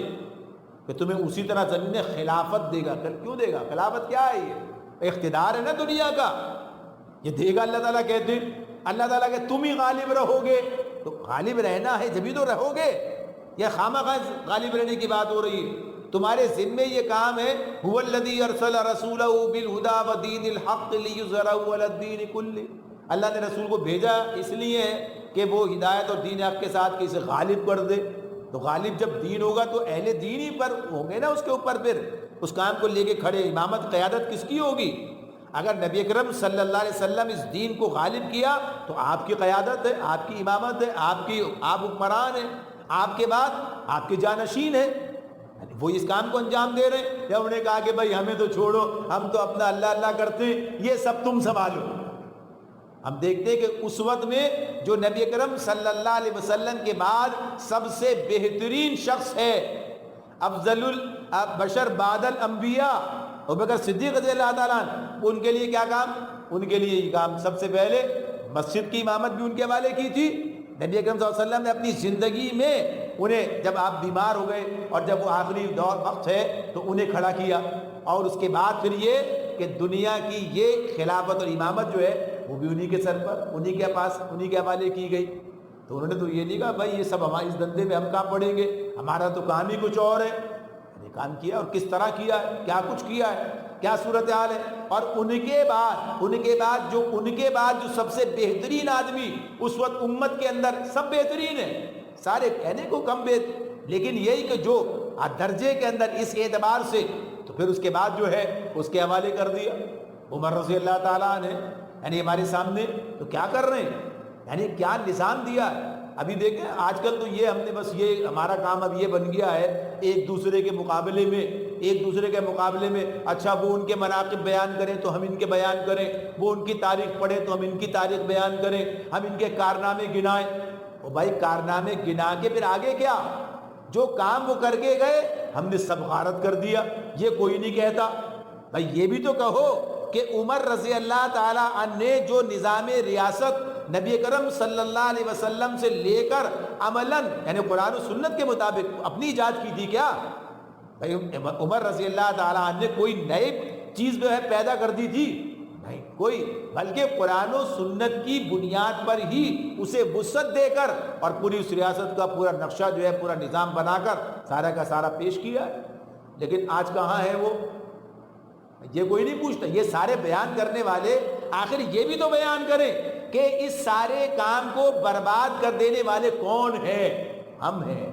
کہ تمہیں اسی طرح زمین میں خلافت دے گا. کیوں دے گا؟ خلافت کیا ہے؟ یہ اقتدار ہے نا دنیا کا، یہ دے گا اللہ تعالیٰ. کہتے ہیں اللہ تعالیٰ کہ تم ہی غالب رہو گے. تو غالب رہنا ہے جبھی تو رہو گے. یہ خامخواہ غالب رہنے کی بات ہو رہی ہے. تمہارے ذمے یہ کام ہے، هو الذی ارسل رسولہ بالہدی ودین الحق لیظہرہ علی الدین کلہ. اللہ نے رسول کو بھیجا اس لیے ہے کہ وہ ہدایت اور دین حق کے ساتھ اسے غالب کر دے. تو غالب جب دین ہوگا تو اہل دین ہی پر ہوں گے نا اس کے اوپر، پھر اس کام کو لے کے کھڑے. امامت قیادت کس کی ہوگی؟ اگر نبی اکرم صلی اللہ علیہ وسلم اس دین کو غالب کیا تو آپ کی قیادت ہے، آپ کی امامت ہے، آپ حکمران ہیں، آپ کے بعد آپ کے جانشین ہیں. وہ اس کام کو انجام دے رہے ہیں. یا انہوں نے کہا کہ بھائی ہمیں تو چھوڑو، ہم تو اپنا اللہ اللہ کرتے ہیں، یہ سب تم سنبھالو. ہم دیکھتے ہیں کہ اس وقت میں جو نبی اکرم صلی اللہ علیہ وسلم کے بعد سب سے بہترین شخص ہے، افضل البشر بعد الانبیاء، ابوبکر صدیق رضی اللہ تعالیٰ عنہ، ان کے لیے کیا کام؟ ان کے لیے یہ کام سب سے پہلے مسجد کی امامت بھی ان کے حوالے کی تھی. نبی اکرم صلی اللہ علیہ وسلم نے اپنی زندگی میں انہیں، جب آپ بیمار ہو گئے اور جب وہ آخری دور وقت ہے تو انہیں کھڑا کیا. اور اس کے بعد پھر یہ کہ دنیا کی یہ خلافت اور امامت جو ہے وہ بھی انہی کے سر پر، انہی کے پاس، انہی کے حوالے کی گئی. تو انہوں نے تو یہ نہیں کہا بھائی یہ سب ہمارے اس دندے میں ہم کہاں پڑیں گے، ہمارا تو کام ہی کچھ اور ہے. کام کیا اور کس طرح کیا ہے، کیا کچھ کیا ہے، کیا صورتحال ہے. اور ان کے بعد جو سب سے بہترین آدمی اس وقت امت کے اندر، سب بہترین ہیں، سارے کہنے کو کم بہتر، لیکن یہی کہ جو درجے کے اندر اس اعتبار سے، تو پھر اس کے بعد جو ہے اس کے حوالے کر دیا عمر رضی اللہ تعالیٰ عنہ. یعنی ہمارے سامنے تو کیا کر رہے ہیں، یعنی کیا نظام دیا ہے. ابھی دیکھیں آج کل تو یہ ہم نے بس یہ ہمارا کام اب یہ بن گیا ہے، ایک دوسرے کے مقابلے میں اچھا وہ ان کے مناقب بیان کریں تو ہم ان کے بیان کریں، وہ ان کی تاریخ پڑھیں تو ہم ان کی تاریخ بیان کریں، ہم ان کے کارنامے گنائیں. او بھائی کارنامے گنا کے پھر آگے کیا؟ جو کام وہ کر کے گئے ہم نے سب غارت کر دیا، یہ کوئی نہیں کہتا. بھائی یہ بھی تو کہو کہ عمر رضی اللہ تعالیٰ عنہ نے جو نظام ریاست نبی کرم صلی اللہ علیہ وسلم سے لے کر عملاً، یعنی قرآن و سنت کے مطابق اپنی ایجاد کی تھی، کیا بھائی عمر رضی اللہ تعالیٰ عنہ نے کوئی نئی چیز جو ہے پیدا کر دی تھی؟ نہیں کوئی، بلکہ قرآن و سنت کی بنیاد پر ہی اسے وسعت دے کر اور پوری اس ریاست کا پورا نقشہ جو ہے، پورا نظام بنا کر سارا کا سارا پیش کیا. لیکن آج کہاں ہے وہ؟ یہ کوئی نہیں پوچھتا. یہ سارے بیان کرنے والے آخر یہ بھی تو بیان کریں کہ اس سارے کام کو برباد کر دینے والے کون ہیں؟ ہم ہیں.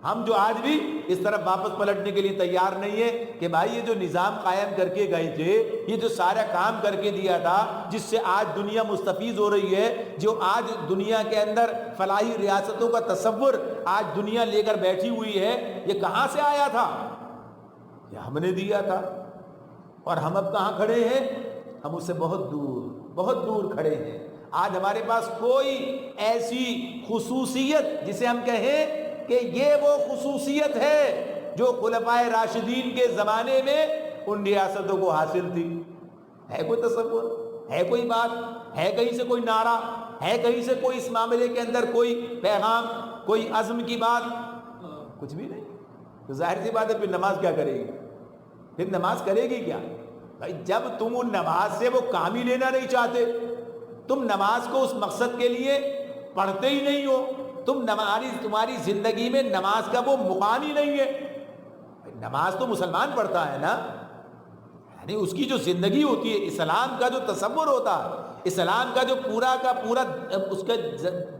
ہم جو آج بھی اس طرف واپس پلٹنے کے لیے تیار نہیں ہے کہ بھائی یہ جو نظام قائم کر کے گئے تھے، یہ جو سارا کام کر کے دیا تھا جس سے آج دنیا مستفیض ہو رہی ہے، جو آج دنیا کے اندر فلاحی ریاستوں کا تصور آج دنیا لے کر بیٹھی ہوئی ہے، یہ کہاں سے آیا تھا؟ یہ ہم نے دیا تھا۔ اور ہم اب کہاں کھڑے ہیں؟ ہم اس سے بہت دور کھڑے ہیں۔ آج ہمارے پاس کوئی ایسی خصوصیت جسے ہم کہیں کہ یہ وہ خصوصیت ہے جو خلفائے راشدین کے زمانے میں ان ریاستوں کو حاصل تھی۔ ہے کوئی تصور؟ ہے کوئی بات؟ ہے کہیں سے کوئی نعرہ؟ ہے کہیں سے کوئی اس معاملے کے اندر کوئی پیغام، کوئی عزم کی بات؟ کچھ بھی نہیں۔ تو ظاہر سی بات ہے پھر نماز کیا کرے گی؟ پھر نماز کرے گی کیا؟ بھائی جب تم ان نماز سے وہ کام ہی لینا نہیں چاہتے، تم نماز کو اس مقصد کے لیے پڑھتے ہی نہیں ہو، تمہاری زندگی میں نماز کا وہ مقام ہی نہیں ہے۔ نماز تو مسلمان پڑھتا ہے نا، یعنی اس کی جو زندگی ہوتی ہے، اسلام کا جو تصور ہوتا ہے، اسلام کا جو پورا کا پورا اس کے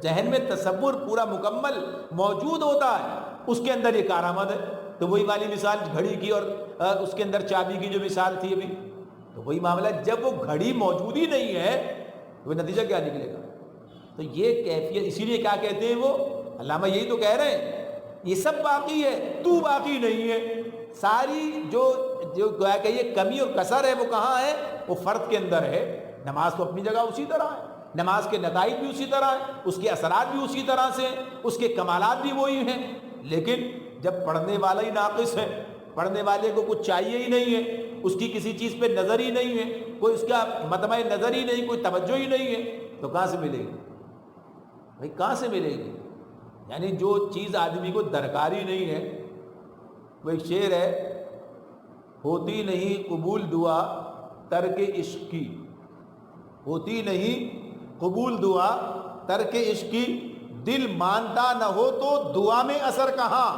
ذہن میں تصور پورا مکمل موجود ہوتا ہے، اس کے اندر یہ کارآمد ہے۔ تو وہی والی مثال گھڑی کی اور اس کے اندر چابی کی جو مثال تھی ابھی، تو وہی معاملہ، جب وہ گھڑی موجود ہی نہیں ہے تو وہ نتیجہ کیا نکلے گا؟ تو یہ کیفیت، اسی لیے کیا کہتے ہیں وہ علامہ یہی تو کہہ رہے ہیں، یہ سب باقی ہے، تو باقی نہیں ہے۔ ساری جو گویا کہ یہ کمی اور کسر ہے وہ کہاں ہے؟ وہ فرد کے اندر ہے۔ نماز تو اپنی جگہ اسی طرح ہے، نماز کے نتائج بھی اسی طرح ہیں، اس کے اثرات بھی اسی طرح سے ہیں، اس کے کمالات بھی وہی ہیں، لیکن جب پڑھنے والا ہی ناقص ہے، پڑھنے والے کو کچھ چاہیے ہی نہیں ہے، اس کی کسی چیز پہ نظر ہی نہیں ہے، کوئی اس کا مطمع نظر ہی نہیں، کوئی توجہ ہی نہیں ہے، تو کہاں سے ملے گی بھائی؟ کہاں سے ملے گی؟ یعنی جو چیز آدمی کو درکار ہی نہیں ہے، وہ ایک شعر ہے، ہوتی نہیں قبول دعا ترک عشق کی، ہوتی نہیں قبول دعا ترک عشق کی، دل مانتا نہ ہو تو دعا میں اثر کہاں؟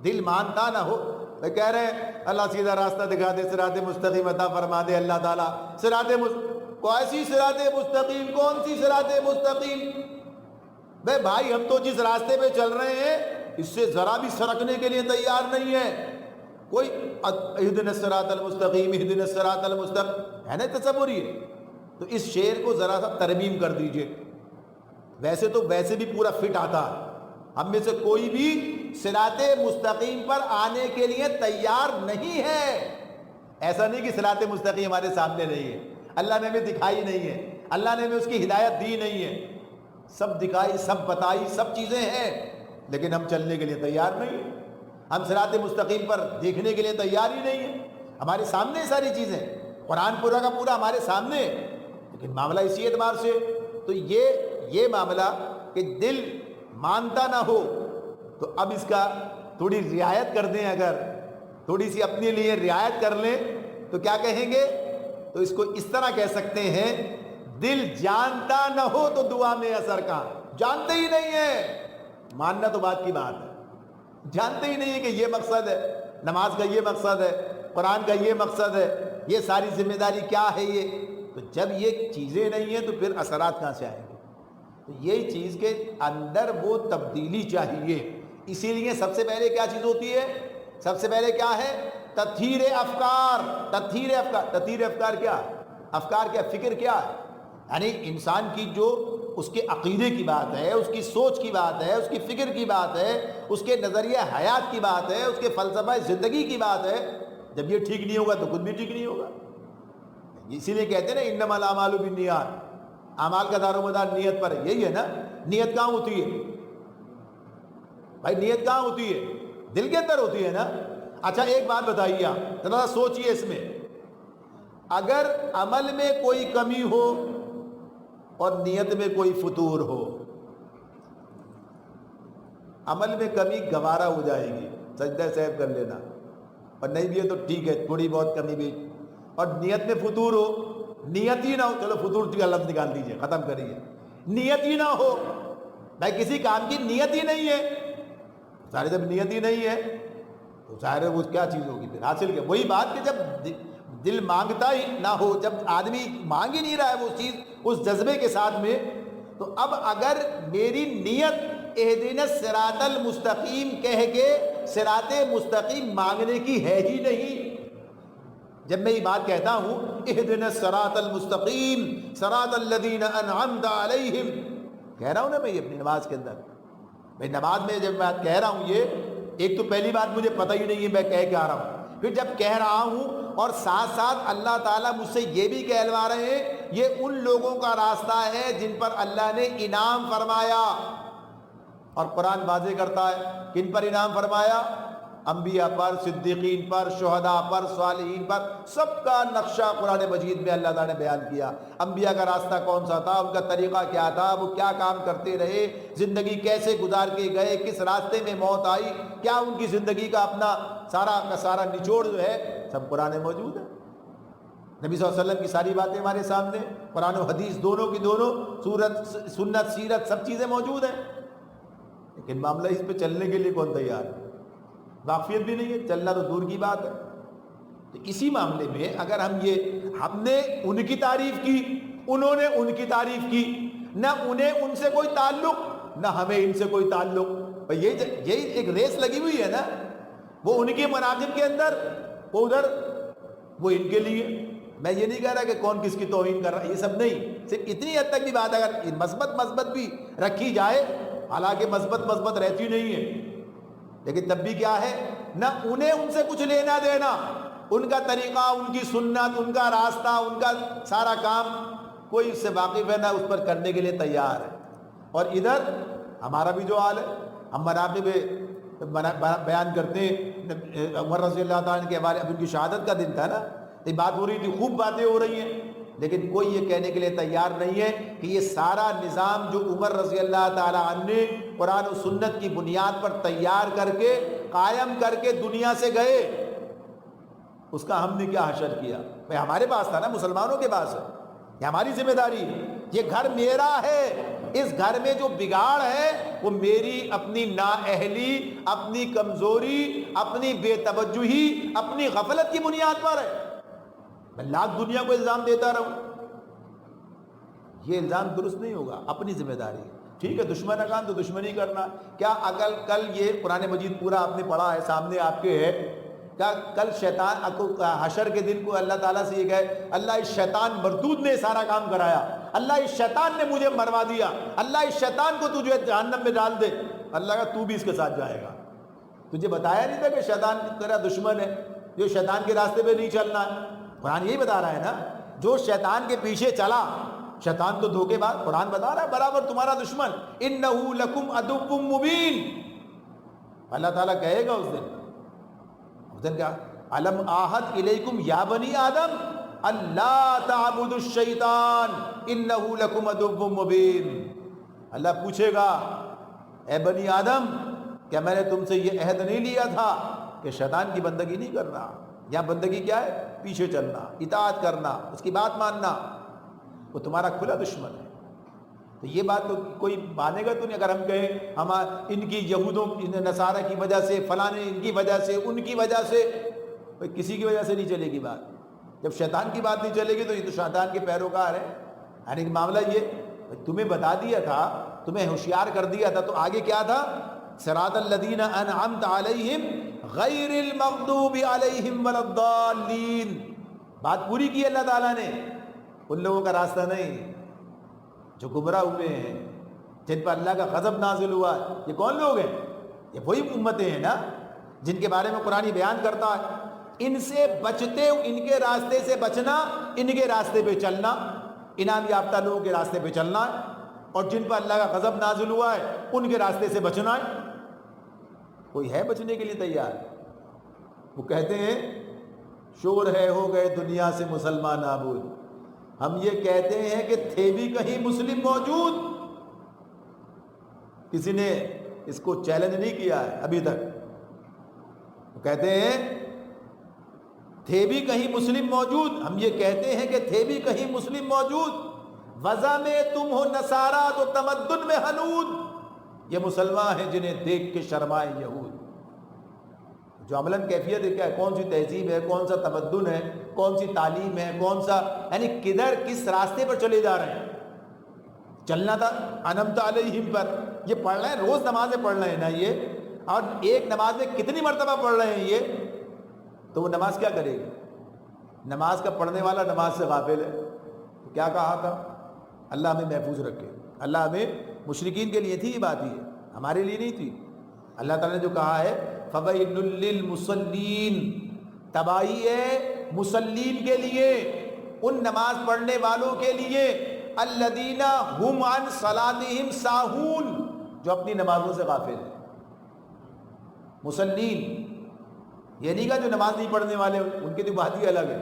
دل مانتا نہ ہو، وہ کہہ رہے ہیں اللہ سیدھا راستہ دکھا دے، صراط مستقیم عطا فرما دے اللہ تعالیٰ، کیسی صراط مستقیم؟ کون سی صراط مستقیم؟ بھائی ہم تو جس راستے پہ چل رہے ہیں اس سے ذرا بھی سرکنے کے لیے تیار نہیں ہے۔ کوئی اہدنا الصراط المستقیم، اہدنا الصراط المستقیم ہے نا تصور یہ؟ تو اس شعر کو ذرا سا ترمیم کر دیجئے، ویسے تو ویسے بھی پورا فٹ آتا ہے، ہم میں سے کوئی بھی صراط مستقیم پر آنے کے لیے تیار نہیں ہے۔ ایسا نہیں کہ صراط مستقیم ہمارے سامنے نہیں ہے، اللہ نے ہمیں دکھائی نہیں ہے، اللہ نے ہمیں اس کی ہدایت دی نہیں ہے، سب دکھائی، سب بتائی، سب چیزیں ہیں، لیکن ہم چلنے کے لیے تیار نہیں ہیں، ہم صراط مستقیم پر دیکھنے کے لیے تیار ہی نہیں ہیں۔ ہمارے سامنے ساری چیزیں، قرآن پورا کا پورا ہمارے سامنے، لیکن معاملہ اسی اعتبار سے تو یہ معاملہ کہ دل مانتا نہ ہو، تو اب اس کا تھوڑی رعایت کر دیں، اگر تھوڑی سی اپنے لیے رعایت کر لیں تو کیا کہیں گے؟ تو اس کو اس طرح کہہ سکتے ہیں، دل جانتا نہ ہو تو دعا میں اثر کہاں؟ جانتے ہی نہیں ہے، ماننا تو بات کی بات ہے، جانتے ہی نہیں ہے کہ یہ مقصد ہے، نماز کا یہ مقصد ہے، قرآن کا یہ مقصد ہے، یہ ساری ذمہ داری کیا ہے یہ؟ تو جب یہ چیزیں نہیں ہیں تو پھر اثرات کہاں سے آئیں گے؟ تو یہی چیز کے اندر وہ تبدیلی چاہیے۔ اسی لیے سب سے پہلے کیا چیز ہوتی ہے؟ سب سے پہلے کیا ہے؟ تطہیر افکار۔ تطہیر افکار کیا؟ افکار کیا؟ فکر کیا ہے؟ یعنی انسان کی جو اس کے عقیدے کی بات ہے، اس کی سوچ کی بات ہے، اس کی فکر کی بات ہے، اس کے نظریہ حیات کی بات ہے، اس کے فلسفہ زندگی کی بات ہے، جب یہ ٹھیک نہیں ہوگا تو خود بھی ٹھیک نہیں ہوگا۔ اسی لیے کہتے ہیں نا انما الاعمال بالنیات، اعمال کا دار و مدار نیت پر ہے، یہی ہے نا؟ نیت کہاں ہوتی ہے بھائی؟ نیت کہاں ہوتی ہے؟ دل کے اندر ہوتی ہے نا؟ اچھا ایک بات بتائیے، آپ ذرا سوچئے اس میں، اگر عمل میں کوئی کمی ہو اور نیت میں کوئی فتور ہو، عمل میں کمی گوارا ہو جائے گی، سجدہ صحیح کر لینا، اور نہیں بھی ہے تو ٹھیک ہے، تھوڑی بہت کمی بھی، اور نیت میں فتور ہو، نیت ہی نہ ہو، چلو فتور کا لفظ نکال دیجئے، ختم کریے، نیت ہی نہ ہو، بھائی کسی کام کی نیت ہی نہیں ہے، ظاہر جب نیت ہی نہیں ہے تو ظاہر ہے وہ کیا چیز ہوگی پھر حاصل کیا؟ وہی بات کہ جب دل مانگتا ہی نہ ہو، جب آدمی مانگ ہی نہیں رہا ہے وہ چیز اس جذبے کے ساتھ میں، تو اب اگر میری نیت اہدنا الصراط المستقیم کہہ کے صراط مستقیم مانگنے کی ہے ہی نہیں۔ جب میں یہ بات کہتا ہوں اہدنا الصراط المستقیم صراط الذین انعمت علیہم، کہہ رہا ہوں نا میں یہ اپنی نماز کے اندر، میں نماز میں جب میں کہہ رہا ہوں یہ، ایک تو پہلی بات مجھے پتہ ہی نہیں ہے میں کہہ کیا رہا ہوں، پھر جب کہہ رہا ہوں اور ساتھ ساتھ اللہ تعالیٰ مجھ سے یہ بھی کہلوا رہے ہیں یہ ان لوگوں کا راستہ ہے جن پر اللہ نے انعام فرمایا۔ اور قرآن واضح کرتا ہے کن پر انعام فرمایا؟ انبیاء پر، صدیقین پر، شہداء پر، صالحین پر، سب کا نقشہ قرآن مجید میں اللہ تعالیٰ نے بیان کیا۔ انبیاء کا راستہ کون سا تھا، ان کا طریقہ کیا تھا، وہ کیا کام کرتے رہے، زندگی کیسے گزار کے گئے، کس راستے میں موت آئی، کیا ان کی زندگی کا اپنا سارا کا سارا نچوڑ جو ہے سب قرآن میں موجود ہے۔ نبی صلی اللہ علیہ وسلم کی ساری باتیں ہمارے سامنے، قرآن و حدیث دونوں کی دونوں، سنت سیرت سب چیزیں موجود ہیں، لیکن معاملہ اس پہ چلنے کے لیے کون تیار ہے؟ واقفیت بھی نہیں ہے، چلنا تو دور کی بات ہے۔ تو اسی معاملے میں اگر ہم نے ان کی تعریف کی، انہوں نے ان کی تعریف کی، نہ انہیں ان سے کوئی تعلق نہ ہمیں ان سے کوئی تعلق، یہی ایک ریس لگی ہوئی ہے نا، وہ ان کے مناقب کے اندر، وہ ادھر، وہ ان کے لیے۔ میں یہ نہیں کہہ رہا کہ کون کس کی توہین کر رہا ہے، یہ سب نہیں، صرف اتنی حد تک بھی بات اگر مثبت بھی رکھی جائے، حالانکہ مثبت رہتی نہیں ہے، لیکن تب بھی کیا ہے، نہ انہیں ان سے کچھ لینا دینا، ان کا طریقہ، ان کی سنت، ان کا راستہ، ان کا سارا کام کوئی اس سے واقف ہے نہ اس پر کرنے کے لیے تیار ہے۔ اور ادھر ہمارا بھی جو حال ہے، ہم مناقب بیان کرتے ہیں، عمر رضی اللہ تعالیٰ کے حوالے، اب ان کی شہادت کا دن تھا نا، یہ بات ہو رہی تھی، خوب باتیں ہو رہی ہیں، لیکن کوئی یہ کہنے کے لیے تیار نہیں ہے کہ یہ سارا نظام جو عمر رضی اللہ تعالیٰ عنہ نے قرآن و سنت کی بنیاد پر تیار کر کے قائم کر کے دنیا سے گئے، اس کا ہم نے کیا حشر کیا؟ بھائی ہمارے پاس تھا نا، مسلمانوں کے پاس ہے، یہ ہماری ذمہ داری ہے، یہ گھر میرا ہے، اس گھر میں جو بگاڑ ہے وہ میری اپنی نااہلی، اپنی کمزوری، اپنی بے توجہی، اپنی غفلت کی بنیاد پر ہے۔ میں لاکھ دنیا کو الزام دیتا رہوں، یہ الزام درست نہیں ہوگا، اپنی ذمہ داری ہے۔ ٹھیک ہے، دشمن کا کام تو دشمنی کرنا، کیا اگر کل یہ قرآن مجید پورا آپ نے پڑھا ہے، سامنے آپ کے ہے، کیا کل شیطان حشر کے دن کو اللہ تعالیٰ سے یہ کہے اللہ اس شیطان مردود نے سارا کام کرایا، اللہ اس شیطان نے مجھے مروا دیا، اللہ اس شیطان کو تجھے جہنم میں ڈال دے، اللہ کا تو بھی اس کے ساتھ جائے گا؟ تجھے بتایا نہیں تھا کہ شیطان تیرا دشمن ہے، جو شیطان کے راستے پہ نہیں چلنا ہے؟ قرآن یہی بتا رہا ہے نا، جو شیطان کے پیچھے چلا، شیطان تو دھوکے باز، قرآن بتا رہا ہے برابر تمہارا دشمن، انہو لکم عدو مبین، اللہ تعالیٰ کہے گا اس دن کیا، الم آحد الیکم یا بنی آدم اللہ تعبدوا الشیطان انہو لکم عدو مبین، اللہ پوچھے گا اے بنی آدم کیا میں نے تم سے یہ عہد نہیں لیا تھا کہ شیطان کی بندگی نہیں کرنا؟ یا بندگی کیا ہے؟ پیچھے چلنا، اطاعت کرنا، اس کی بات ماننا، وہ تمہارا کھلا دشمن ہے۔ تو یہ بات تو کوئی مانے گا تو نہیں، اگر ہم کہیں ہم ان کی یہودوں نصارہ کی وجہ سے، فلاں ان کی وجہ سے، ان کی وجہ سے، کسی کی وجہ سے نہیں چلے گی بات۔ جب شیطان کی بات نہیں چلے گی تو یہ تو شیطان کے پیروکار ہے۔ یعنی کہ معاملہ یہ تمہیں بتا دیا تھا، تمہیں ہوشیار کر دیا تھا، تو آگے کیا تھا؟ صراط الذین انعمت علیہم غیر المغضوب علیہم ولا الضالین، بات پوری کی اللہ تعالیٰ نے، ان لوگوں کا راستہ نہیں جو گمراہ ہوئے ہیں، جن پر اللہ کا غضب نازل ہوا ہے۔ یہ کون لوگ ہیں؟ یہ وہی امتیں ہیں نا جن کے بارے میں قرآن بیان کرتا ہے، ان سے بچتے، ان کے راستے سے بچنا، ان کے راستے پہ چلنا، انعام یافتہ لوگوں کے راستے پہ چلنا ہے، اور جن پر اللہ کا غضب نازل ہوا ہے ان کے راستے سے بچنا ہے۔ کوئی ہے بچنے کے لیے تیار؟ وہ کہتے ہیں شور ہے ہو گئے دنیا سے مسلمان نابود، ہم یہ کہتے ہیں کہ تھے بھی کہیں مسلم موجود؟ کسی نے اس کو چیلنج نہیں کیا ہے ابھی تک۔ وہ کہتے ہیں تھے بھی کہیں مسلم موجود، ہم یہ کہتے ہیں کہ تھے بھی کہیں مسلم موجود، وضع میں تم ہو نصارہ تو تمدن میں حنود، یہ مسلمان ہیں جنہیں دیکھ کے شرمائے یہود۔ جو عملاً کیفیت ہے کیا ہے، کون سی تہذیب ہے، کون سا تمدن ہے، کون سی تعلیم ہے، کون سا، یعنی کدھر کس راستے پر چلے جا رہے ہیں، چلنا تھا انعمت علیہم پر. یہ پڑھ رہے ہیں، روز نمازیں پڑھ رہے ہیں نا یہ، اور ایک نماز میں کتنی مرتبہ پڑھ رہے ہیں یہ، تو وہ نماز کیا کرے گی؟ نماز کا پڑھنے والا نماز سے غافل ہے. تو کیا کہا تھا؟ اللہ ہمیں محفوظ رکھے. اللہ ہمیں، مشرکین کے لیے تھی یہ بات، یہ ہمارے لیے نہیں تھی. اللہ تعالیٰ نے جو کہا ہے فَوَيْلٌ لِّلْمُصَلِّينَ، تباہی ہے مصلین کے لیے، ان نماز پڑھنے والوں کے لیے، الَّذِينَ هُمْ عَنْ صَلَاتِهِمْ سَاهُونَ، جو اپنی نمازوں سے غافل ہیں. مصلین یہ نہیں کہا جو نماز نہیں پڑھنے والے، ان کی تو بات ہی الگ ہے.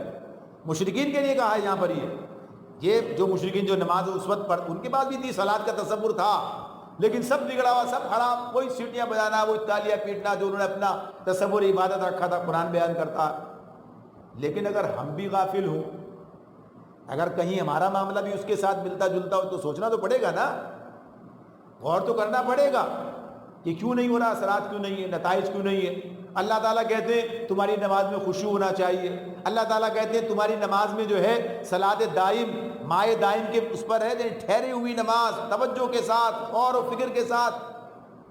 مشرکین کے لیے کہا ہے یہاں پر یہ جو مشرکین جو نماز اس وقت پڑھ، ان کے پاس بھی تھی، صلات کا تصور تھا، لیکن سب بگڑا ہوا، سب خراب. وہی سیٹیاں بجانا، وہی تالیاں پیٹنا، جو انہوں نے اپنا تصور عبادت رکھا تھا، قرآن بیان کرتا. لیکن اگر ہم بھی غافل ہوں، اگر کہیں ہمارا معاملہ بھی اس کے ساتھ ملتا جلتا ہو، تو سوچنا تو پڑے گا نا، غور تو کرنا پڑے گا کہ کیوں نہیں ہو رہا، اثرات کیوں نہیں ہے، نتائج کیوں نہیں ہے. اللہ تعالیٰ کہتے ہیں تمہاری نماز میں خشوع ہونا چاہیے. اللہ تعالیٰ کہتے ہیں تمہاری نماز میں جو ہے صلاۃ دائم، مائے دائم کے اس پر ہے، یعنی ٹھہری ہوئی نماز، توجہ کے ساتھ، غور و فکر کے ساتھ.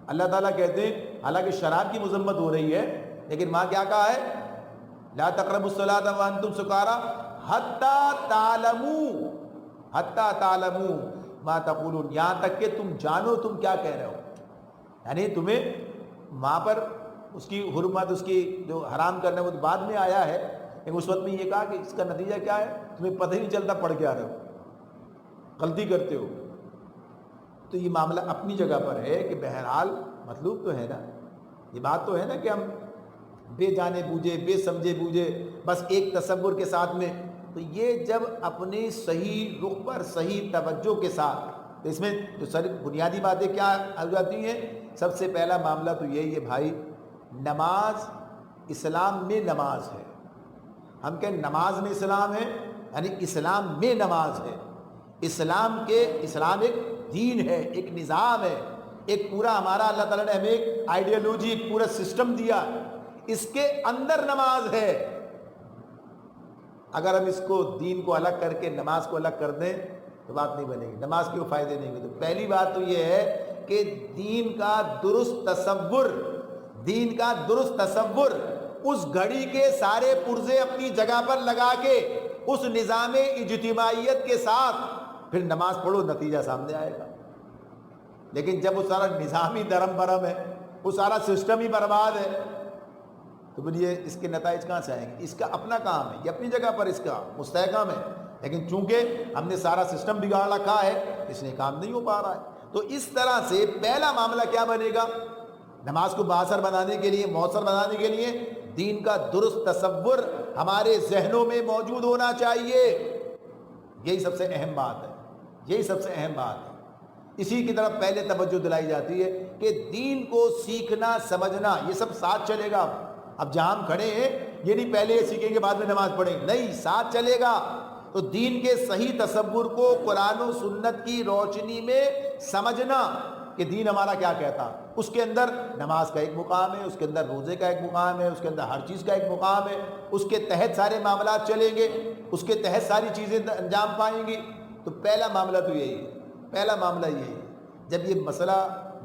اللہ تعالیٰ کہتے ہیں، حالانکہ شراب کی مذمت ہو رہی ہے، لیکن ماں کیا کہا ہے؟ لا تقربوا الصلاۃ وانتم سکارا حتی تعلموا ما تقولون، یہاں تک کہ تم جانو تم کیا کہہ رہے ہو. یعنی تمہیں ماں پر اس کی حرمت، اس کی جو حرام کرنا وہ بعد میں آیا ہے، لیکن اس وقت میں یہ کہا کہ اس کا نتیجہ کیا ہے، تمہیں پتہ ہی نہیں چلتا پڑھ کے آ رہے ہو، غلطی کرتے ہو. تو یہ معاملہ اپنی جگہ پر ہے کہ بہرحال مطلوب تو ہے نا، یہ بات تو ہے نا کہ ہم بے جانے بوجھے، بے سمجھے بوجھے، بس ایک تصور کے ساتھ میں، تو یہ جب اپنی صحیح رخ پر صحیح توجہ کے ساتھ، تو اس میں جو ساری بنیادی باتیں کیا آ جاتی ہیں؟ سب سے پہلا معاملہ تو یہی ہے بھائی، نماز اسلام میں نماز ہے. ہم کہیں نماز میں اسلام ہے، یعنی اسلام میں نماز ہے. اسلام ایک دین ہے، ایک نظام ہے، ایک پورا ہمارا اللہ تعالیٰ نے ہمیں ایک آئیڈیالوجی، ایک پورا سسٹم دیا، اس کے اندر نماز ہے. اگر ہم اس کو دین کو الگ کر کے نماز کو الگ کر دیں تو بات نہیں بنے گی، نماز کے فائدے نہیں ہوئے. تو پہلی بات تو یہ ہے کہ دین کا درست تصور، اس گھڑی کے سارے پرزے اپنی جگہ پر لگا کے، اس نظام اجتماعیت کے ساتھ پھر نماز پڑھو، نتیجہ سامنے آئے گا. لیکن جب وہ سارا نظام ہی درم برم ہے، وہ سارا سسٹم ہی برباد ہے، تو پھر یہ اس کے نتائج کہاں سے آئیں گے؟ اس کا اپنا کام ہے، یہ اپنی جگہ پر اس کا مستحکم ہے، لیکن چونکہ ہم نے سارا سسٹم بگاڑ رکھا ہے، اس لیے کام نہیں ہو پا رہا ہے. تو اس طرح سے پہلا معاملہ کیا بنے گا؟ نماز کو بااثر بنانے کے لیے، مؤثر بنانے کے لیے دین کا درست تصور ہمارے ذہنوں میں موجود ہونا چاہیے. یہی سب سے اہم بات ہے، یہی سب سے اہم بات ہے. اسی کی طرف پہلے توجہ دلائی جاتی ہے کہ دین کو سیکھنا، سمجھنا، یہ سب ساتھ چلے گا. اب جہاں ہم کھڑے ہیں یہ نہیں پہلے یہ سیکھیں گے بعد میں نماز پڑھیں، نہیں، ساتھ چلے گا. تو دین کے صحیح تصور کو قرآن و سنت کی روشنی میں سمجھنا کہ دین ہمارا کیا کہتا، اس کے اندر نماز کا ایک مقام ہے، اس کے اندر روزے کا ایک مقام ہے، اس کے اندر ہر چیز کا ایک مقام ہے، اس کے تحت سارے معاملات چلیں گے، اس کے تحت ساری چیزیں انجام پائیں گی. تو پہلا معاملہ تو یہی ہے، پہلا معاملہ یہی ہے. جب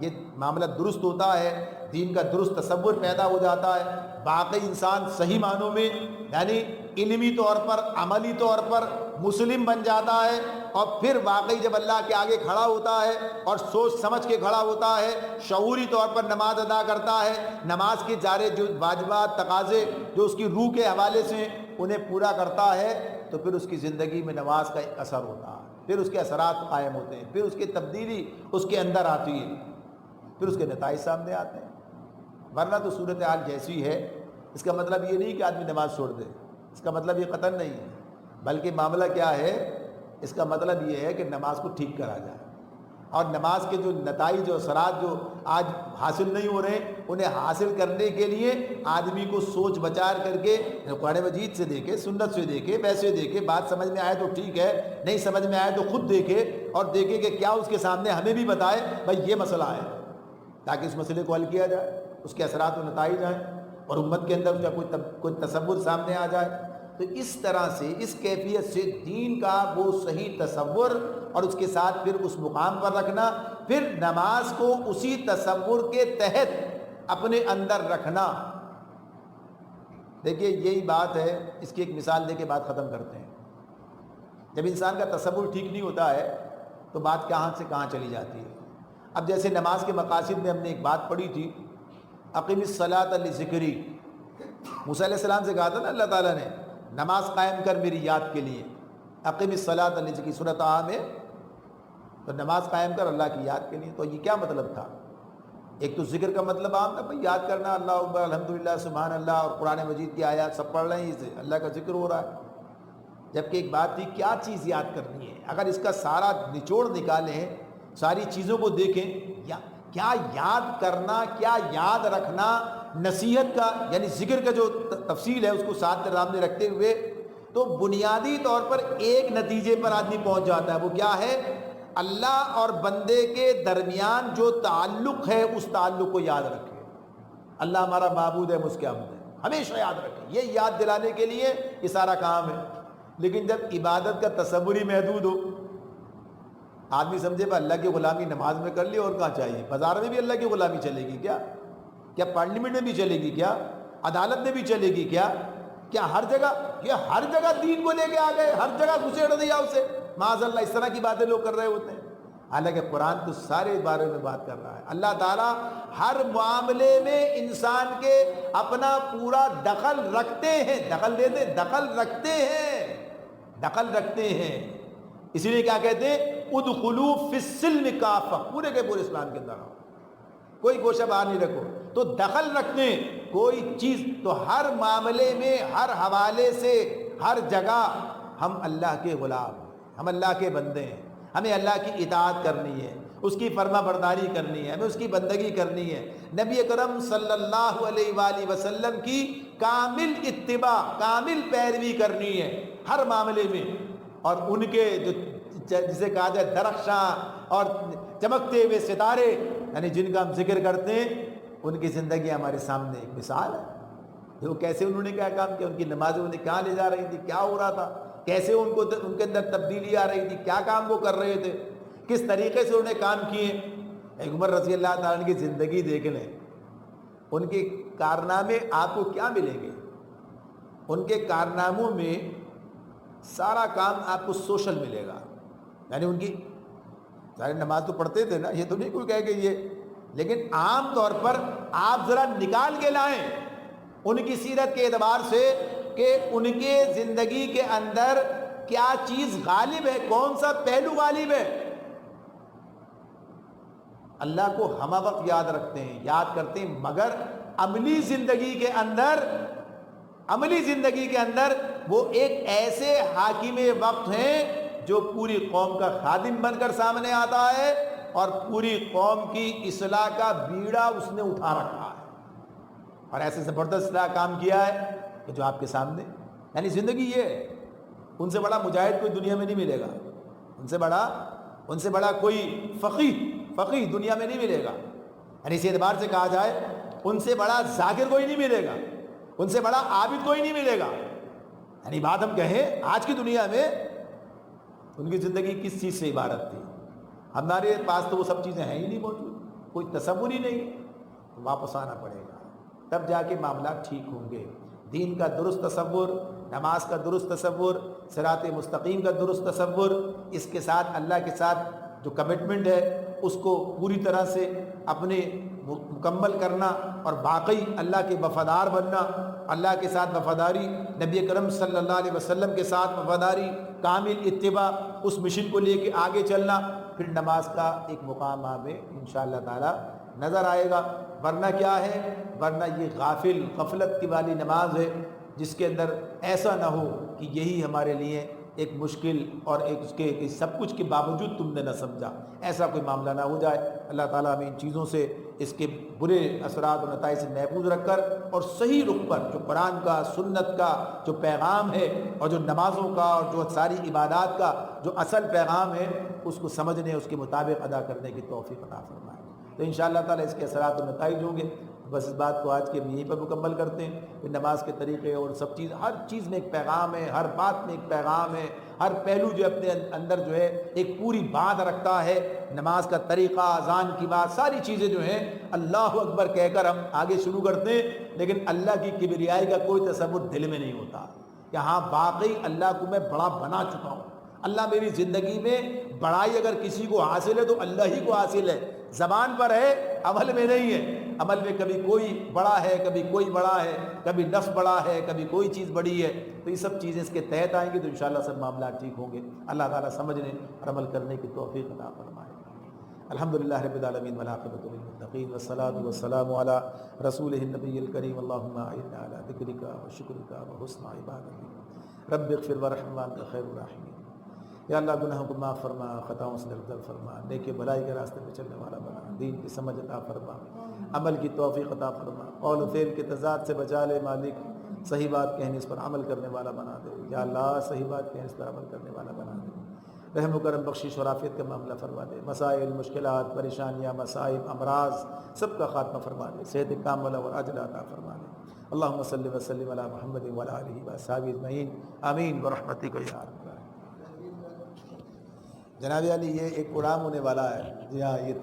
یہ معاملہ درست ہوتا ہے، دین کا درست تصور پیدا ہو جاتا ہے، واقعی انسان صحیح معنوں میں یعنی علمی طور پر، عملی طور پر مسلم بن جاتا ہے، اور پھر واقعی جب اللہ کے آگے کھڑا ہوتا ہے اور سوچ سمجھ کے کھڑا ہوتا ہے، شعوری طور پر نماز ادا کرتا ہے، نماز کے جارے جو واجبات، تقاضے جو اس کی روح کے حوالے سے انہیں پورا کرتا ہے، تو پھر اس کی زندگی میں نماز کا ایک اثر ہوتا ہے، پھر اس کے اثرات قائم ہوتے ہیں، پھر اس کی تبدیلی اس کے اندر آتی ہے، پھر اس کے نتائج سامنے آتے ہیں. ورنہ تو صورتحال جیسی ہے، اس کا مطلب یہ نہیں کہ آدمی نماز چھوڑ دے، اس کا مطلب یہ قطعاً نہیں ہے، بلکہ معاملہ کیا ہے، اس کا مطلب یہ ہے کہ نماز کو ٹھیک کرا جائے، اور نماز کے جو نتائج و اثرات جو آج حاصل نہیں ہو رہے، انہیں حاصل کرنے کے لیے آدمی کو سوچ بچار کر کے قرآن مجید سے دیکھے، سنت سے دیکھے، ویسے دیکھے، بات سمجھ میں آئے تو ٹھیک ہے، نہیں سمجھ میں آئے تو خود دیکھے، اور دیکھے کہ کیا اس کے سامنے ہمیں بھی بتائے بھائی یہ مسئلہ ہے، تاکہ اس مسئلے کو حل کیا جائے، اس کے اثرات و نتائج آئیں، اور امت کے اندر اس کا کوئی تصور سامنے آ جائے. تو تو اس طرح سے اس کیفیت سے دین کا وہ صحیح تصور اور اس کے ساتھ پھر اس مقام پر رکھنا، پھر نماز کو اسی تصور کے تحت اپنے اندر رکھنا۔ دیکھیے یہی بات ہے، اس کی ایک مثال دے کے بات ختم کرتے ہیں۔ جب انسان کا تصور ٹھیک نہیں ہوتا ہے تو بات کہاں سے کہاں چلی جاتی ہے۔ اب جیسے نماز کے مقاصد میں ہم نے ایک بات پڑھی تھی، اقیم الصلاۃ لذکری، موسیٰ علیہ السلام سے کہا تھا نا اللہ تعالیٰ نے، نماز قائم کر میری یاد کے لیے، اقیم الصلاۃ لذکری، سورۃ طٰہٰ میں، تو نماز قائم کر اللہ کی یاد کے لیے۔ تو یہ کیا مطلب تھا؟ ایک تو ذکر کا مطلب عام تھا، بھائی یاد کرنا، اللہ اکبر، الحمدللہ، سبحان اللہ، اور قرآن مجید کی آیات سب پڑھ رہے ہیں، اسے اللہ کا ذکر ہو رہا ہے۔ جبکہ ایک بات تھی، کیا چیز یاد کرنی ہے؟ اگر اس کا سارا نچوڑ نکالیں، ساری چیزوں کو دیکھیں، کیا یاد کرنا، کیا یاد رکھنا، نصیحت کا یعنی ذکر کا جو تفصیل ہے اس کو ساتھ سامنے رکھتے ہوئے تو بنیادی طور پر ایک نتیجے پر آدمی پہنچ جاتا ہے، وہ کیا ہے؟ اللہ اور بندے کے درمیان جو تعلق ہے اس تعلق کو یاد رکھے۔ اللہ ہمارا معبود ہے، اس کے عبد ہے، ہمیشہ یاد رکھیں۔ یہ یاد دلانے کے لیے یہ سارا کام ہے۔ لیکن جب عبادت کا تصور ہی محدود ہو، آدمی سمجھے بھائی اللہ کی غلامی نماز میں کر لی اور کہاں چاہیے، بازار میں بھی اللہ کی غلامی چلے گی کیا پارلیمنٹ میں بھی چلے گی کیا، عدالت میں بھی چلے گی کیا ہر جگہ دین کو لے کے آ گئے، ہر جگہ گھسیڑ دیا اسے، معاذ اللہ، اس طرح کی باتیں لوگ کر رہے ہوتے ہیں۔ حالانکہ قرآن تو سارے بارے میں بات کر رہا ہے۔ اللہ تعالیٰ ہر معاملے میں انسان کے اپنا پورا دخل رکھتے ہیں، دخل رکھتے ہیں۔ اسی لیے کیا کہتے ہیں؟ ادخلوا فی السلم کافہ، پورے کے پورے اسلام کے اندر آؤ، کوئی گوشہ باہر نہیں رکھو۔ تو دخل رکھتے ہیں کوئی چیز، تو ہر معاملے میں، ہر حوالے سے، ہر جگہ ہم اللہ کے غلام ہیں، ہم اللہ کے بندے ہیں، ہمیں اللہ کی اطاعت کرنی ہے، اس کی فرما برداری کرنی ہے، ہمیں اس کی بندگی کرنی ہے، نبی اکرم صلی اللہ علیہ وآلہ وسلم کی کامل اتباع، کامل پیروی کرنی ہے ہر معاملے میں۔ اور ان کے جو جسے کہا جائے درخشاں اور چمکتے ہوئے ستارے، یعنی جن کا ہم ذکر کرتے ہیں، ان کی زندگی ہمارے سامنے ایک مثال ہے۔ وہ کیسے انہوں نے کیا کام کیا، ان کی نمازیں انہیں کہاں لے جا رہی تھی، کیا ہو رہا تھا، کیسے ان کے اندر تبدیلی آ رہی تھی، کیا کام وہ کر رہے تھے، کس طریقے سے انہوں نے کام کیے۔ ایک عمر رضی اللہ تعالیٰ عنہ کی زندگی دیکھ لیں، ان کے کارنامے آپ کو کیا ملیں گے؟ ان کے کارناموں میں سارا کام آپ کو سوشل ملے گا، یعنی ان کی سارے نماز تو پڑھتے تھے نا، یہ تو نہیں کوئی کہے کہ یہ، لیکن عام طور پر آپ ذرا نکال کے لائیں ان کی سیرت کے اعتبار سے کہ ان کے زندگی کے اندر کیا چیز غالب ہے، کون سا پہلو غالب ہے۔ اللہ کو ہم وقت یاد رکھتے ہیں، یاد کرتے ہیں، مگر عملی زندگی کے اندر وہ ایک ایسے حاکم وقت ہیں جو پوری قوم کا خادم بن کر سامنے آتا ہے اور پوری قوم کی اصلاح کا بیڑا اس نے اٹھا رکھا ہے، اور ایسے زبردست اصلاح کام کیا ہے کہ جو آپ کے سامنے، یعنی زندگی یہ ہے۔ ان سے بڑا مجاہد کوئی دنیا میں نہیں ملے گا، ان سے بڑا کوئی فقیہ دنیا میں نہیں ملے گا، یعنی اس اعتبار سے کہا جائے ان سے بڑا ذاکر کوئی نہیں ملے گا، ان سے بڑا عابد کوئی نہیں ملے گا۔ یعنی بات ہم کہیں آج کی دنیا میں ان کی زندگی کس چیز سے عبارت تھی؟ ہمارے پاس تو وہ سب چیزیں ہیں ہی نہیں موجود، کوئی تصور ہی نہیں، تو واپس آنا پڑے گا، تب جا کے معاملات ٹھیک ہوں گے۔ دین کا درست تصور، نماز کا درست تصور، صراط مستقیم کا درست تصور، اس کے ساتھ اللہ کے ساتھ جو کمٹمنٹ ہے اس کو پوری طرح سے اپنے مکمل کرنا اور باقی اللہ کے وفادار بننا، اللہ کے ساتھ وفاداری، نبی کرم صلی اللہ علیہ وسلم کے ساتھ وفاداری، کامل اتباع، اس مشن کو لے کے آگے چلنا، پھر نماز کا ایک مقام ہمیں انشاءاللہ تعالی نظر آئے گا۔ ورنہ کیا ہے؟ ورنہ یہ غفلت کی والی نماز ہے جس کے اندر ایسا نہ ہو کہ یہی ہمارے لیے ایک مشکل اور ایک اس کے سب کچھ کے باوجود تم نے نہ سمجھا، ایسا کوئی معاملہ نہ ہو جائے۔ اللہ تعالیٰ ہمیں ان چیزوں سے، اس کے برے اثرات اور نتائج سے محفوظ رکھ کر، اور صحیح رخ پر جو قرآن کا، سنت کا جو پیغام ہے، اور جو نمازوں کا اور جو ساری عبادات کا جو اصل پیغام ہے، اس کو سمجھنے، اس کے مطابق ادا کرنے کی توفیق عطا فرمائے۔ تو انشاءاللہ تعالیٰ اس کے اثرات و نتائج ہوں گے۔ بس اس بات کو آج کے یہیں پر مکمل کرتے ہیں کہ نماز کے طریقے اور سب چیز، ہر چیز میں ایک پیغام ہے، ہر بات میں ایک پیغام ہے، ہر پہلو جو اپنے اندر جو ہے ایک پوری بات رکھتا ہے۔ نماز کا طریقہ، اذان کی بات، ساری چیزیں جو ہیں اللہ اکبر کہہ کر ہم آگے شروع کرتے ہیں، لیکن اللہ کی کبریائی کا کوئی تصور دل میں نہیں ہوتا کہ ہاں واقعی اللہ کو میں بڑا بنا چکا ہوں۔ اللہ میری زندگی میں بڑائی اگر کسی کو حاصل ہے تو اللہ ہی کو حاصل ہے، زبان پر ہے، عمل میں نہیں ہے۔ عمل میں کبھی کوئی بڑا ہے، کبھی کوئی بڑا ہے، کبھی نفس بڑا ہے، کبھی کوئی چیز بڑی ہے، تو یہ سب چیزیں اس کے تحت آئیں گی تو انشاءاللہ سب معاملات ٹھیک ہوں گے۔ اللہ تعالیٰ سمجھنے اور عمل کرنے کی توفیق عطا فرمائے۔ الحمدللہ رب العالمین والعاقبۃ للمتقین والصلاۃ والسلام علی رسولہ النبی الکریم اللہم اعنا علی ذکرک وشکرک وحسن عبادتک رب اغفر وارحم وانت خیر الراحمین۔ یا اللہ گناہوں کو معاف فرما، خطاؤں سے درگزر فرما، نیکی بھلائی کے راستے پہ چلنے والا بنا، دین کی سمجھ عطا فرما، عمل کی توفیق عطا فرما، قول و فعل کے تضاد سے بچا لے مالک، صحیح بات کہنے اس پر عمل کرنے والا بنا دے یا اللہ، صحیح بات کہنے اس پر عمل کرنے والا بنا دے، رحم و کرم بخشش اور عافیت کا معاملہ فرما دے، مسائل، مشکلات، پریشانیاں، مصائب، امراض سب کا خاتمہ فرما دے، صحت کاملہ اور عاجلہ عطا فرما دے۔ اللہم صلی وسلم علی محمد وعلی آلہ وصحبہ اجمعین، آمین برحمتک یا ارحم الراحمین۔ جناب علی یہ ایک پروگرام ہونے والا ہے، جی ہاں، یہ